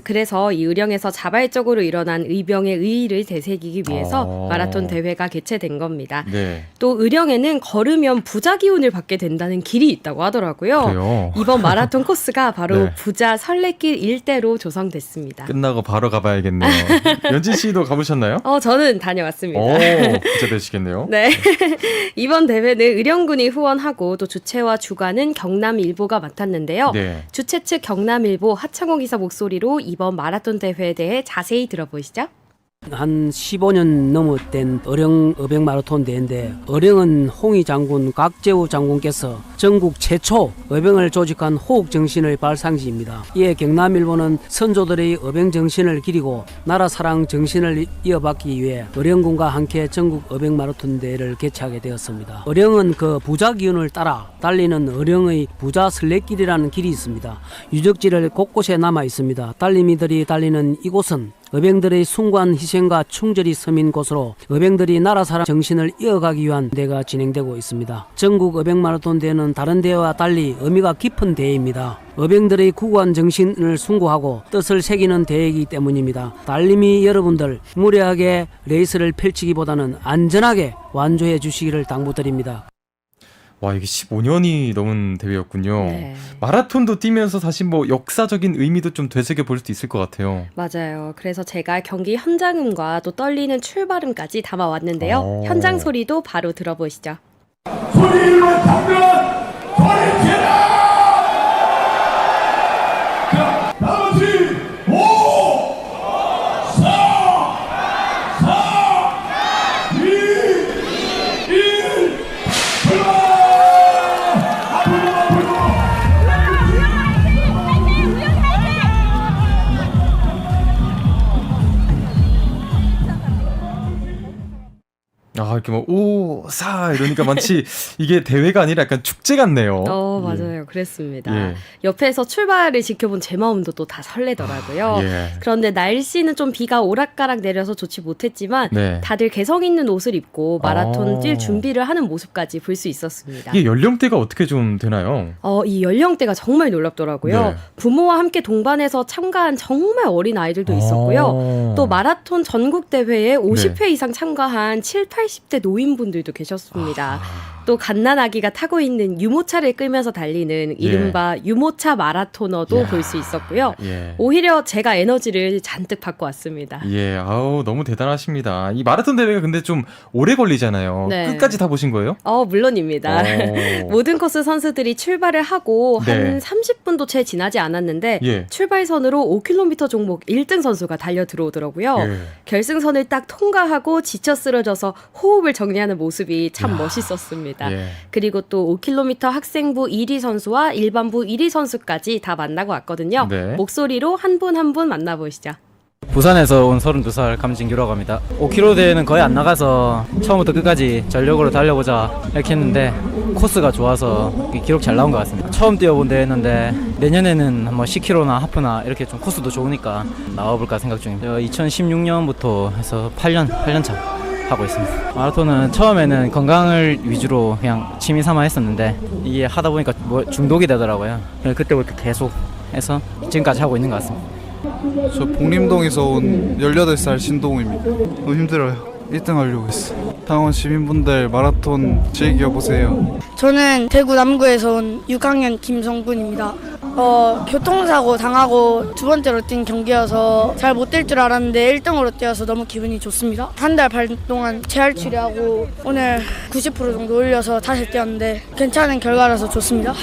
그래서 이 의령에서 자발적으로 일어난 의병의 의의를 되새기기 위해서 마라톤 대회가 개최된 겁니다. 네. 또 의령에는 걸으면 부자 기운을 받게 된다는 길이 있다고 하더라고요. 그래요. 이번 마라톤 코스가 바로 네. 부자 설레길 일대로 조성됐습니다. 끝나고 바로 가봐야겠네요. 연진 씨도 가보셨나요? 저는 다녀왔습니다. 부자 되시겠네요. 네. 이번 대회는 의령군이 후원하고 또 주최와 주관은 경남일보가 맡았는데요. 네. 주최 측 경남일보 하창호 기사 목소리로 이번 마라톤 대회에 대해 자세히 들어보시죠. 한 15년 넘었던 어령 어병 마라톤 대회인데 어령은 홍희 장군, 각재우 장군께서 전국 최초 어병을 조직한 호국 정신의 발상지입니다. 이에 경남일보는 선조들의 어병 정신을 기리고 나라 사랑 정신을 이어받기 위해 어령군과 함께 전국 어병 마라톤 대회를 개최하게 되었습니다. 어령은 그 부자 기운을 따라 달리는 어령의 부자 설레길이라는 길이 있습니다. 유적지를 곳곳에 남아 있습니다. 달리미들이 달리는 이곳은 어병들의 숭고한 희생과 충절이 서민 곳으로 어병들이 나라 사랑 정신을 이어가기 위한 대회가 진행되고 있습니다. 전국 어병 마라톤 대회는 다른 대회와 달리 의미가 깊은 대회입니다. 어병들의 구구한 정신을 숭고하고 뜻을 새기는 대회이기 때문입니다. 달리미 여러분들 무례하게 레이스를 펼치기보다는 안전하게 완주해 주시기를 당부드립니다. 와, 이게 15년이 넘은 대회였군요. 네. 마라톤도 뛰면서 사실 뭐 역사적인 의미도 좀 되새겨 볼 수도 있을 것 같아요. 맞아요. 그래서 제가 경기 현장음과 또 떨리는 출발음까지 담아왔는데요. 현장 소리도 바로 들어보시죠. 소리를 담면 소리치라! 자, 나머지 5, 4, 3, 2, 1, 출발! 이렇게 뭐 5, 4 이러니까 마치 이게 대회가 아니라 약간 축제 같네요. 맞아요. 그랬습니다. 예. 옆에서 출발을 지켜본 제 마음도 또 다 설레더라고요. 예. 그런데 날씨는 좀 비가 오락가락 내려서 좋지 못했지만 네. 다들 개성 있는 옷을 입고 마라톤 뛸 준비를 하는 모습까지 볼 수 있었습니다. 이게 연령대가 어떻게 좀 되나요? 이 연령대가 정말 놀랍더라고요. 네. 부모와 함께 동반해서 참가한 정말 어린 아이들도 있었고요. 또 마라톤 전국대회에 50회 이상 참가한 7, 80대 노인분들도 계셨습니다. 또 갓난아기가 타고 있는 유모차를 끌면서 달리는 이른바 유모차 마라토너도 볼 수 있었고요. 오히려 제가 에너지를 잔뜩 받고 왔습니다. 너무 대단하십니다. 이 마라톤 대회가 근데 좀 오래 걸리잖아요. 네. 끝까지 다 보신 거예요? 물론입니다. 모든 코스 선수들이 출발을 하고 한 30분도 채 지나지 않았는데 출발선으로 5km 종목 1등 선수가 달려 들어오더라고요. 결승선을 딱 통과하고 지쳐 쓰러져서 호흡을 정리하는 모습이 참 멋있었습니다. 그리고 또 5km 학생부 1위 선수와 일반부 1위 선수까지 다 만나고 왔거든요. 목소리로 한 분 한 분 만나보시죠. 부산에서 온 32살 감진규라고 합니다. 5km 대회는 거의 안 나가서 처음부터 끝까지 전력으로 달려보자 이렇게 했는데 코스가 좋아서 기록 잘 나온 것 같습니다. 처음 뛰어본 대회였는데 내년에는 뭐 10km나 하프나 이렇게 좀 코스도 좋으니까 나와볼까 생각 중입니다. 2016년부터 해서 8년 차 하고 있습니다. 마라톤은 처음에는 건강을 위주로 그냥 취미 삼아 했었는데 이게 하다 보니까 뭐 중독이 되더라고요. 그때부터 계속 해서 지금까지 하고 있는 것 같습니다. 저 복림동에서 온 18살 신동우입니다. 너무 힘들어요. 1등 하려고 했어요. 당원 시민분들 마라톤 즐겨보세요. 저는 대구 남구에서 온 6학년 김성군입니다. 교통사고 당하고 두 번째로 뛴 경기여서 잘 못 뛸 줄 알았는데 1등으로 뛰어서 너무 기분이 좋습니다. 한 달 반 동안 재활 치료하고 오늘 90% 정도 올려서 다시 뛰었는데 괜찮은 결과라서 좋습니다.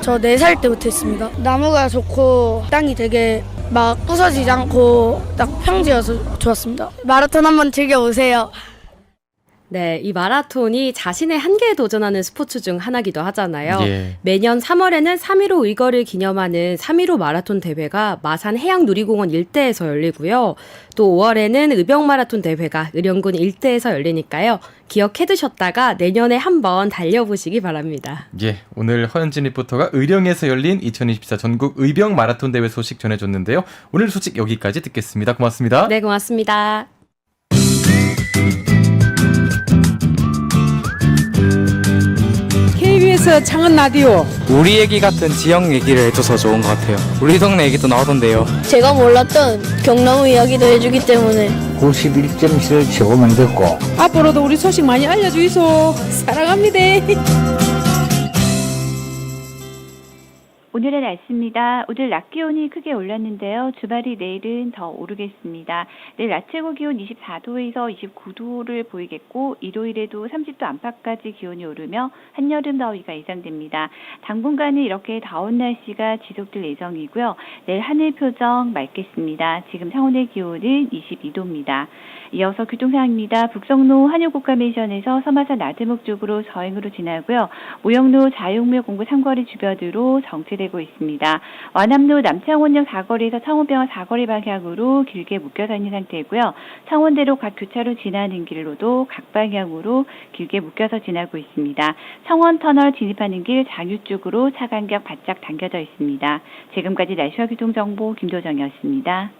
저 4살 때부터 했습니다. 나무가 좋고 땅이 되게 막 부서지지 않고 딱 평지여서 좋았습니다. 마라톤 한번 즐겨보세요. 네, 이 마라톤이 자신의 한계에 도전하는 스포츠 중 하나기도 하잖아요. 예. 매년 3월에는 3.15 의거를 기념하는 3.15 마라톤 대회가 마산 해양놀이공원 일대에서 열리고요. 또 5월에는 의병 마라톤 대회가 의령군 일대에서 열리니까요. 기억해두셨다가 내년에 한번 달려보시기 바랍니다. 예, 오늘 허현진 리포터가 의령에서 열린 2024 전국 의병 마라톤 대회 소식 전해줬는데요. 오늘 소식 여기까지 듣겠습니다. 고맙습니다. 네, 고맙습니다. KBS 창원 라디오. 우리 얘기 같은 지역 얘기를 해줘서 좋은 것 같아요. 우리 동네 얘기도 나오던데요. 제가 몰랐던 경남도 이야기도 해주기 때문에 91.7을 최고만 듣고 앞으로도 우리 소식 많이 알려주이소. 사랑합니다. 오늘의 날씨입니다. 오늘 낮 기온이 크게 올랐는데요. 주말이 내일은 더 오르겠습니다. 내일 낮 최고 기온 24도에서 29도를 보이겠고 일요일에도 30도 안팎까지 기온이 오르며 한여름 더위가 예상됩니다. 당분간은 이렇게 더운 날씨가 지속될 예정이고요. 내일 하늘 표정 맑겠습니다. 지금 창원의 기온은 22도입니다. 이어서 교통상황입니다. 북성로 한일곡가맨션에서 서마산 나들목 쪽으로 서행으로 지나고요. 모영로 자유옥묘 공구 상거리 주변으로 정체되고 있습니다. 완암로 남창원역 사거리에서 창원병원 사거리 방향으로 길게 묶여 다니는 상태고요. 창원대로 각 교차로 지나는 길로도 각 방향으로 길게 묶여서 지나고 있습니다. 창원터널 진입하는 길 장유 쪽으로 차 간격 바짝 당겨져 있습니다. 지금까지 날씨와 교통정보 김도정이었습니다.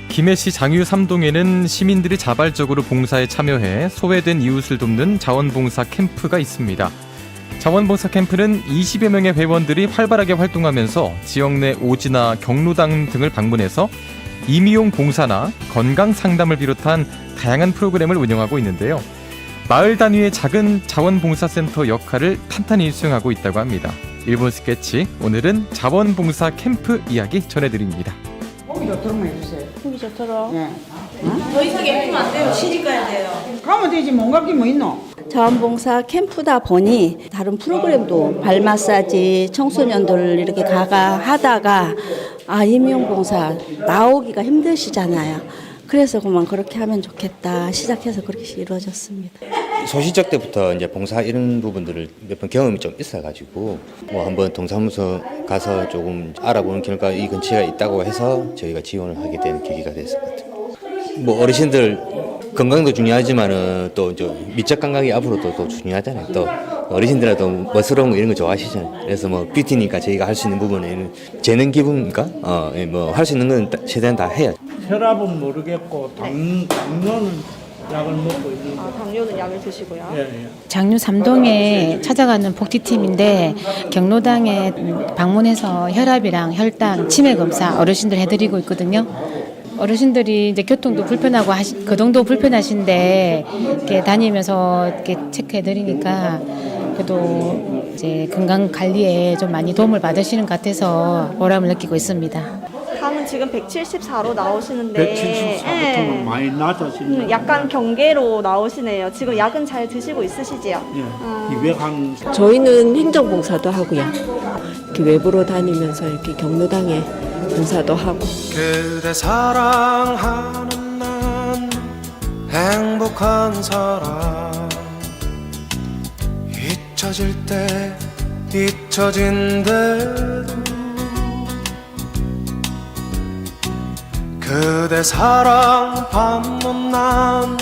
김해시 장유 3동에는 시민들이 자발적으로 봉사에 참여해 소외된 이웃을 돕는 자원봉사 캠프가 있습니다. 자원봉사 캠프는 20여 명의 회원들이 활발하게 활동하면서 지역 내 오지나 경로당 등을 방문해서 임의용 봉사나 건강 상담을 비롯한 다양한 프로그램을 운영하고 있는데요. 마을 단위의 작은 자원봉사센터 역할을 탄탄히 수행하고 있다고 합니다. 일본 스케치, 오늘은 자원봉사 캠프 이야기 전해드립니다. 보기 좋도록만 해주세요. 보기 좋도록. 네. 더 이상 예쁘면 안 돼요. 시집 가야 돼요. 가면 되지, 못 갈 게 뭐 있노? 자원봉사 캠프다 보니 다른 프로그램도 발 마사지, 청소년들 이렇게 하다가 임용봉사 나오기가 힘드시잖아요. 그래서 그만 그렇게 하면 좋겠다 시작해서 그렇게 이루어졌습니다. 소시적 때부터 이제 봉사 이런 부분들을 몇 번 경험이 좀 있어가지고 뭐 한번 동사무소 가서 조금 알아보는 결과 이 근처에 있다고 해서 저희가 지원을 하게 된 계기가 됐을 것 같아요. 뭐 어르신들 건강도 중요하지만은 또 이제 미적 감각이 앞으로도 또 중요하잖아요. 또 어르신들도 멋스러운 거 이런 거 좋아하시잖아요. 그래서 뭐 뷰티니까 저희가 할 수 있는 부분에는 재능 기부니까 뭐 할 수 있는 건 최대한 다 해야죠. 혈압은 모르겠고 당뇨는 약을 먹고 있는데. 당뇨는 약을 드시고요. 예. 장유 3동에 찾아가는 복지팀인데 경로당에 방문해서 혈압이랑 혈당, 치매 검사 어르신들 해드리고 있거든요. 어르신들이 이제 교통도 불편하고 거동도 불편하신데 이렇게 다니면서 이렇게 체크해드리니까 그래도 이제 건강 관리에 좀 많이 도움을 받으시는 것 같아서 보람을 느끼고 있습니다. 당은 지금 174로 나오시는데 174부터는 많이 낮아지네요. 약간 경계로 나오시네요. 지금 약은 잘 드시고 있으시지요? 예. 200한. 저희는 행정봉사도 하고요. 이렇게 외부로 다니면서 이렇게 경로당에 봉사도 하고. 그대 사랑하는 난 행복한 사람 잊혀질 때 잊혀진 대로 그대 사랑 받는 난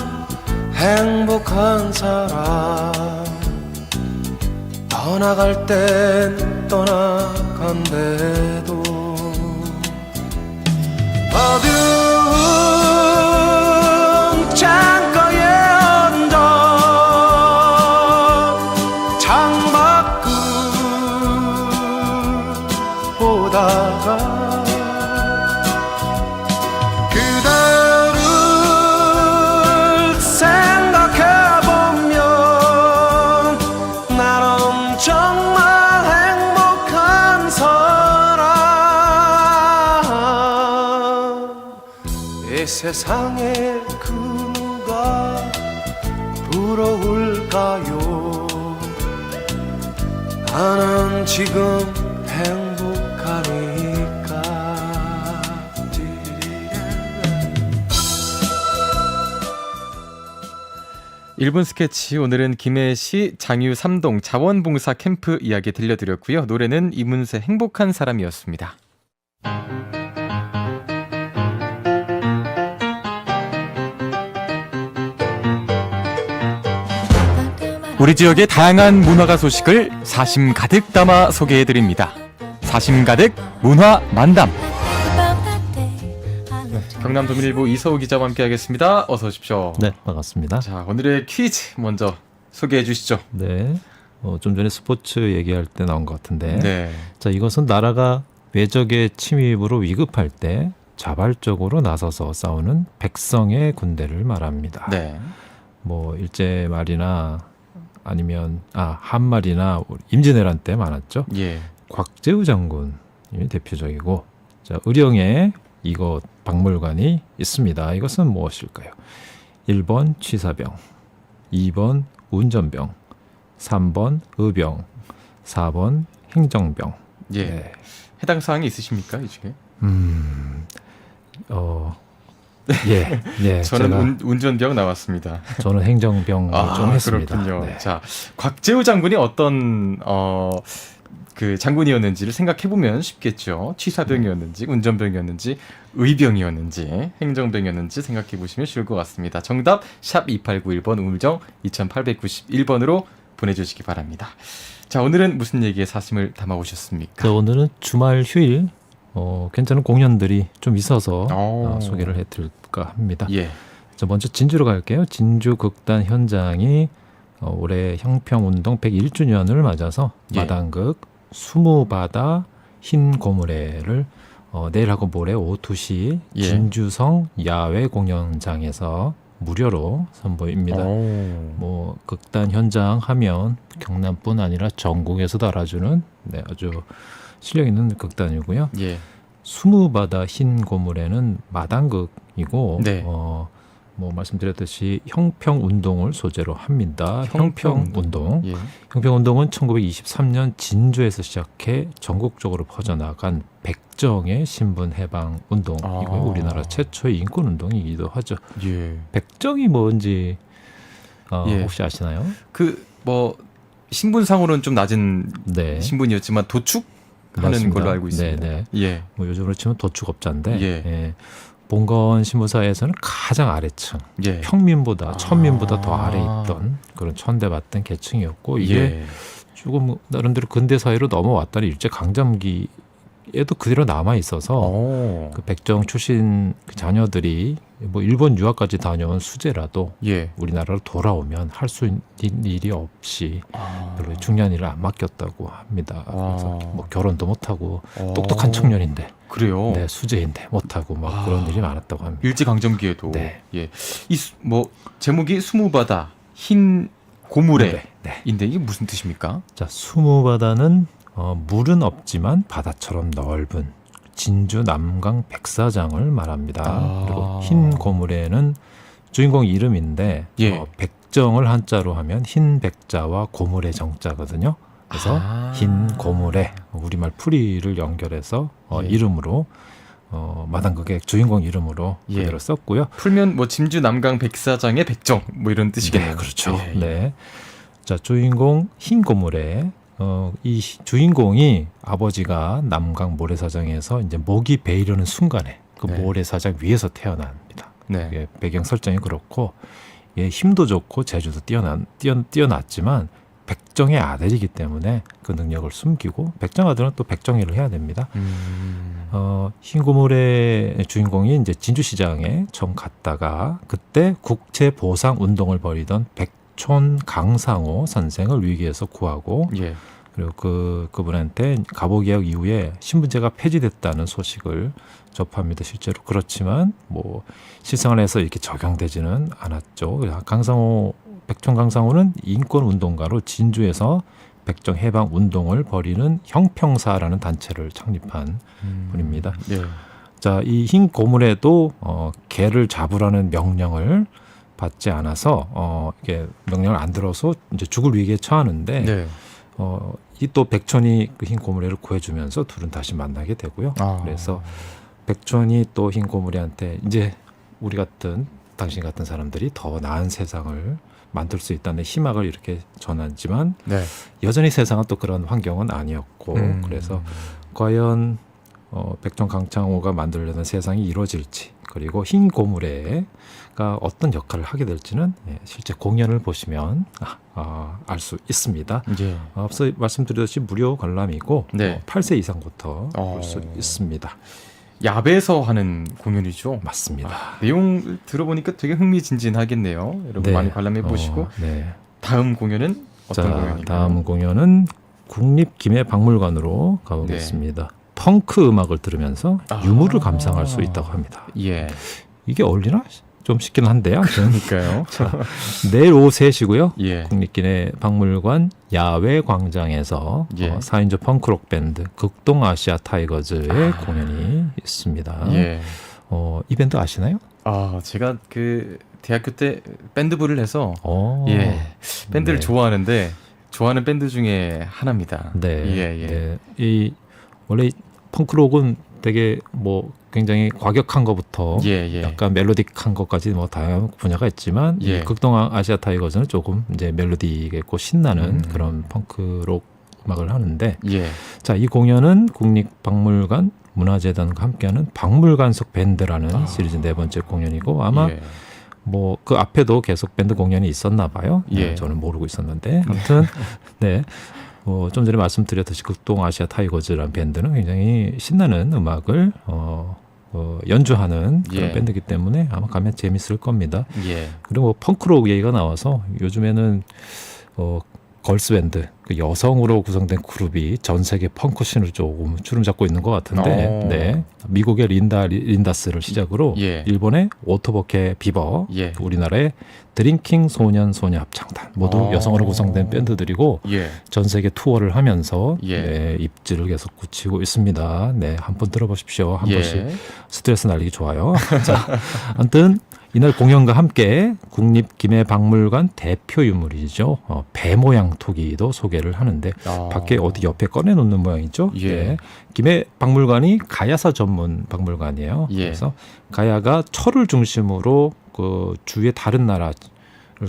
행복한 사람 떠나갈 땐 떠나간대도 어두운 창가에 앉아 창밖을 보다가 그대를 생각해보면 나는 정말 행복한 사람 이 세상에 그 누가 부러울까요 나는 지금 행복하니까 1분 스케치 오늘은 김해시 장유 3동 자원봉사 캠프 이야기 들려드렸고요. 노래는 이문세 행복한 사람이었습니다. 우리 지역의 다양한 문화가 소식을 사심 가득 담아 소개해드립니다. 사심 가득 문화 만담. 경남 도민일보 이서우 기자와 함께하겠습니다. 어서 오십시오. 네, 반갑습니다. 자, 오늘의 퀴즈 먼저 소개해 주시죠. 네, 좀 전에 스포츠 얘기할 때 나온 것 같은데, 네. 자, 이것은 나라가 외적의 침입으로 위급할 때 자발적으로 나서서 싸우는 백성의 군대를 말합니다. 네. 뭐 일제말이나 아니면 한말이나 임진왜란 때 많았죠. 예. 곽재우 장군이 대표적이고, 자, 의령에 이곳 박물관이 있습니다. 이것은 무엇일까요? 1번 취사병, 2번 운전병, 3번 의병, 4번 행정병. 예. 네. 해당 사항이 있으십니까, 이 중에? 예. 저는 운전병 나왔습니다. 저는 행정병을 좀 했습니다. 그렇군요. 네. 자, 곽재우 장군이 어떤 그 장군이었는지를 생각해보면 쉽겠죠. 취사병이었는지, 운전병이었는지, 의병이었는지, 행정병이었는지 생각해보시면 쉬울 것 같습니다. 정답 샵 2891번 우물정 2891번으로 보내주시기 바랍니다. 자, 오늘은 무슨 얘기에 사심을 담아오셨습니까? 자, 오늘은 주말 휴일 괜찮은 공연들이 좀 있어서 소개를 해드릴까 합니다. 예. 자, 먼저 진주로 갈게요. 진주 극단 현장이 올해 형평운동 101주년을 맞아서 마당극 수무바다 흰 고무래를 내일하고 모레 오후 2시 진주성 야외 공연장에서 무료로 선보입니다. 뭐 극단 현장 하면 경남뿐 아니라 전국에서도 알아주는 아주 실력 있는 극단이고요. 예. 수무바다 흰 고무래는 마당극이고 네. 뭐 말씀드렸듯이 형평운동을 소재로 합니다. 형평운동. 예. 형평운동은 1923년 진주에서 시작해 전국적으로 퍼져나간 백정의 신분해방운동이고요. 우리나라 최초의 인권운동이기도 하죠. 예. 백정이 뭔지 혹시 아시나요? 신분상으로는 좀 낮은 신분이었지만 도축하는 맞습니다. 걸로 알고 있습니다. 네. 예. 뭐 요즘으로 치면 도축업자인데 예. 봉건 신분사에서는 가장 아래층, 평민보다 천민보다 더 아래에 있던 그런 천대받던 계층이었고 이게 조금 나름대로 근대 사회로 넘어왔다는 일제 강점기에도 그대로 남아 있어서 그 백정 출신 그 자녀들이 뭐 일본 유학까지 다녀온 수재라도 우리나라로 돌아오면 할 수 있는 일이 없이 별로 중요한 일을 안 맡겼다고 합니다. 그래서 뭐 결혼도 못하고 똑똑한 청년인데 그래요. 네, 수재인데 못하고 막 그런 일이 많았다고 합니다. 일제 강점기에도. 예. 제목이 수무바다 흰 고무래인데 이게 무슨 뜻입니까? 자, 수무바다는 물은 없지만 바다처럼 넓은 진주 남강 백사장을 말합니다. 그리고 흰 고무래는 주인공 이름인데 백정을 한자로 하면 흰 백자와 고무래 정자거든요. 그래서 흰 고무래 우리말 풀이를 연결해서 이름으로 마당극의 주인공 이름으로 그대로 썼고요. 풀면 뭐 진주 남강 백사장의 백정 뭐 이런 뜻이겠네요. 네, 그렇죠. 네. 자, 주인공 흰 고무래. 이 주인공이 아버지가 남강 모래사장에서 이제 목이 베이려는 순간에 그 모래사장 위에서 태어납니다. 이게 배경 설정이 그렇고 힘도 좋고 재주도 뛰어났지만 백정의 아들이기 때문에 그 능력을 숨기고 백정 아들은 또 백정일을 해야 됩니다. 흰 고무래의 주인공이 이제 진주시장에 처음 갔다가 그때 국채 보상 운동을 벌이던 백촌 강상호 선생을 위기에서 구하고 그리고 그분한테 갑오개혁 이후에 신분제가 폐지됐다는 소식을 접합니다. 실제로 그렇지만 뭐 실생활에서 이렇게 적용되지는 않았죠. 백촌 강상호는 인권운동가로 진주에서 백정 해방 운동을 벌이는 형평사라는 단체를 창립한 분입니다. 자, 이 흰 고무래도 개를 잡으라는 명령을 받지 않아서 이게 명령을 안 들어서 이제 죽을 위기에 처하는데 이 또 백촌이 그 흰 고무래를 구해주면서 둘은 다시 만나게 되고요. 그래서 백촌이 또 흰 고무래한테 이제 우리 같은 당신 같은 사람들이 더 나은 세상을 만들 수 있다는 희망을 이렇게 전하지만 네. 여전히 세상은 또 그런 환경은 아니었고 그래서 과연 백종 강창호가 만들려는 세상이 이루어질지 그리고 흰 고무래가 어떤 역할을 하게 될지는 실제 공연을 보시면 알 수 있습니다. 예. 앞서 말씀드렸듯이 무료 관람이고 네. 8세 이상부터 볼 수 있습니다. 야외에서 하는 공연이죠. 맞습니다. 내용 들어보니까 되게 흥미진진하겠네요. 여러분 네. 많이 관람해 보시고 네. 다음 공연은 어떤 자, 공연인가요? 다음 공연은 국립김해박물관으로 가보겠습니다. 펑크 음악을 들으면서 유물을 감상할 수 있다고 합니다. 예. 이게 어울리나? 좀 싶긴 한데요. 그러니까요. 내일 오후 3시고요. 예. 국립기내박물관 야외광장에서 예. 4인조 펑크록 밴드 극동아시아 타이거즈의 공연이 있습니다. 예. 이 밴드 아시나요? 제가 그 대학교 때 밴드부를 해서 밴드를 네. 좋아하는데 좋아하는 밴드 중에 하나입니다. 네. 예. 네. 이 원래 펑크록은 되게 뭐 굉장히 과격한 것부터 약간 멜로딕한 것까지 뭐 다양한 분야가 있지만 이 극동아시아 타이거즈는 조금 이제 멜로디겠고 신나는 그런 펑크록 음악을 하는데 자, 이 공연은 국립박물관 문화재단과 함께하는 박물관 속 밴드라는 시리즈 4번째 공연이고 아마 뭐 그 앞에도 계속 밴드 공연이 있었나 봐요. 저는 모르고 있었는데 아무튼 네. 좀 전에 말씀드렸듯이 극동아시아 타이거즈라는 밴드는 굉장히 신나는 음악을 연주하는 그런 밴드이기 때문에 아마 가면 재밌을 겁니다. 그리고 펑크록 얘기가 나와서 요즘에는 걸스밴드, 그 여성으로 구성된 그룹이 전 세계 펑크 씬을 조금 주름 잡고 있는 것 같은데, 네. 미국의 린다스를 시작으로 일본의 오토보케 비버, 우리나라의 드링킹 소년 소녀 합창단 모두 여성으로 구성된 밴드들이고 전 세계 투어를 하면서 네, 입지를 계속 굳히고 있습니다. 네, 한번 들어보십시오. 한 번씩 스트레스 날리기 좋아요. 자, 아무튼 이날 공연과 함께 국립김해박물관 대표 유물이죠. 배 모양 토기도 소개를 하는데 밖에 어디 옆에 꺼내놓는 모양이죠. 네. 김해박물관이 가야사 전문 박물관이에요. 그래서 가야가 철을 중심으로 그 주위의 다른 나라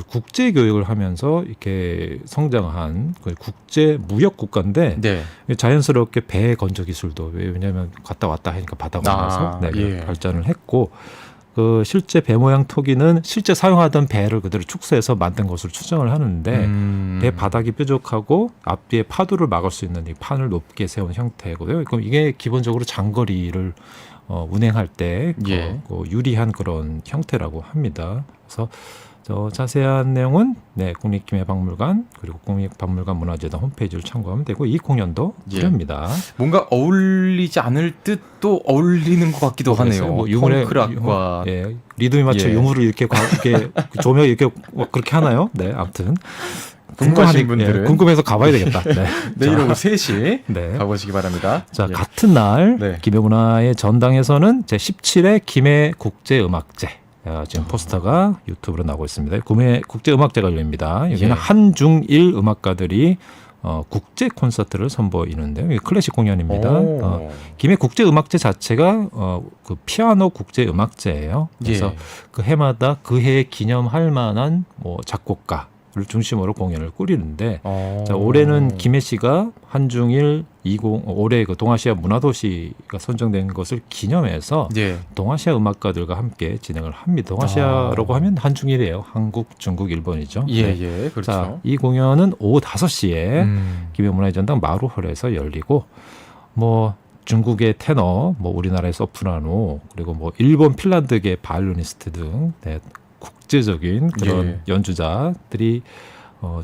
국제 교육을 하면서 이렇게 성장한 국제 무역 국가인데 자연스럽게 배 건조 기술도 왜냐하면 갔다 왔다 하니까 바다 건너서 발전을 했고. 그 실제 배 모양 토기는 실제 사용하던 배를 그대로 축소해서 만든 것으로 추정을 하는데 배 바닥이 뾰족하고 앞뒤에 파도를 막을 수 있는 이 판을 높게 세운 형태고요. 그럼 이게 기본적으로 장거리를 운행할 때 유리한 그런 형태라고 합니다. 그래서 자세한 내용은 국립김해박물관 그리고 국립박물관 문화재단 홈페이지를 참고하면 되고 이 공연도 무료입니다. 뭔가 어울리지 않을 듯 또 어울리는 것 같기도 하네요. 뭐 펑크락과 리듬에 맞춰 유물을 이렇게 조명 이렇게 그렇게 하나요? 네, 아무튼 궁금하신 분들은 궁금해서 가봐야 되겠다. 네. 내일 오후 3시 가보시기 바랍니다. 자, 같은 날 김해문화의 전당에서는 제17회 김해국제음악제 지금 포스터가 유튜브로 나오고 있습니다. 국제음악제가 열립니다. 여기는 한중일 음악가들이 국제 콘서트를 선보이는데요. 이게 클래식 공연입니다. 김해 국제음악제 자체가 그 피아노 국제음악제예요. 그래서 그 해마다 그 해에 기념할 만한 뭐 작곡가 를 중심으로 공연을 꾸리는데 자, 올해는 김해시가 한중일 올해 그 동아시아 문화도시가 선정된 것을 기념해서 동아시아 음악가들과 함께 진행을 합니다. 동아시아라고 하면 한중일이에요. 한국, 중국, 일본이죠. 그렇죠. 자, 이 공연은 오후 5시에 김해문화전당 마루홀에서 열리고 뭐 중국의 테너, 뭐 우리나라의 소프라노, 그리고 뭐 일본, 핀란드계 바이올리니스트 등 국제적인 그런 연주자들이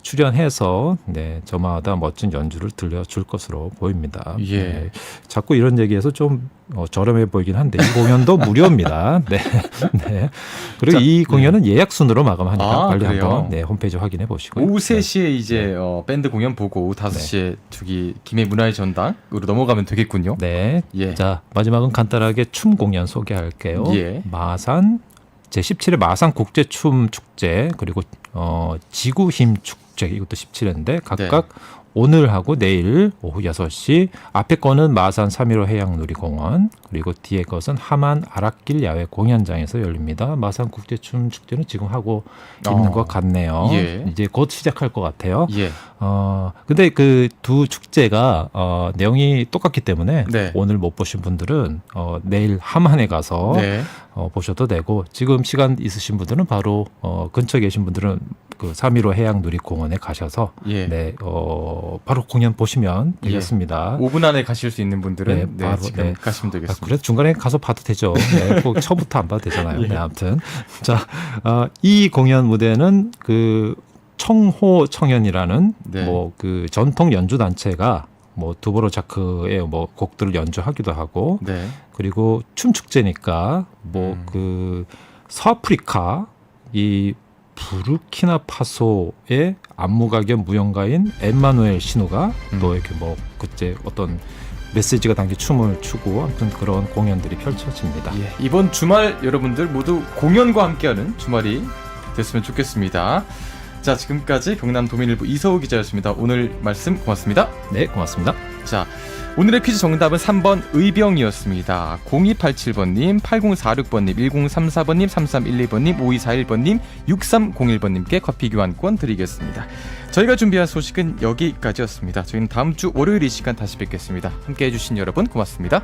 출연해서 저마다 멋진 연주를 들려줄 것으로 보입니다. 자꾸 이런 얘기해서 좀 저렴해 보이긴 한데 이 공연도 무료입니다. 그리고 이 공연은 예약 순으로 마감하니까 빨리 한번 홈페이지 확인해 보시고요. 오후 3시에 이제 밴드 공연 보고 오후 5시에 저기 김해문화의 전당으로 넘어가면 되겠군요. 자, 마지막은 간단하게 춤 공연 소개할게요. 마산 제17회 마산 국제춤 축제 그리고 지구힘 축제 이것도 17회인데 각각 오늘하고 내일 오후 6시 앞에 거는 마산 3.15 해양놀이공원 그리고 뒤에 것은 함안 아랏길 야외 공연장에서 열립니다. 마산 국제춤 축제는 지금 하고 있는 것 같네요. 예. 이제 곧 시작할 것 같아요. 예. 근데 그 두 축제가 내용이 똑같기 때문에 네. 오늘 못 보신 분들은 내일 함안에 가서 네. 보셔도 되고 지금 시간 있으신 분들은 바로 근처에 계신 분들은 그 3.15 해양놀이공원에 가셔서 예. 네, 바로 공연 보시면 예. 되겠습니다. 5분 안에 가실 수 있는 분들은 네, 네, 바로, 지금 네. 가시면 되겠습니다. 그래도 중간에 가서 봐도 되죠. 네, 꼭 처음부터 안 봐도 되잖아요. 예. 네, 아무튼 자, 이 공연 무대는 그 청호 청년이라는 네. 뭐 그 전통 연주 단체가 뭐 두보로자크의 뭐 곡들을 연주하기도 하고 네. 그리고 춤 축제니까 뭐 그 서아프리카 이 부르키나파소의 안무가겸 무용가인 엠마누엘 신우가 또 이렇게 뭐 그때 어떤 메시지가 담긴 춤을 추고 아무튼 그런 공연들이 펼쳐집니다. 예, 이번 주말 여러분들 모두 공연과 함께하는 주말이 됐으면 좋겠습니다. 자, 지금까지 경남 도민일보 이서우 기자였습니다. 오늘 말씀 고맙습니다. 네, 고맙습니다. 자, 오늘의 퀴즈 정답은 3번 의병이었습니다. 0287번님, 8046번님, 1034번님, 3312번님, 5241번님, 6301번님께 커피 교환권 드리겠습니다. 저희가 준비한 소식은 여기까지였습니다. 저희는 다음 주 월요일 이 시간 다시 뵙겠습니다. 함께해 주신 여러분 고맙습니다.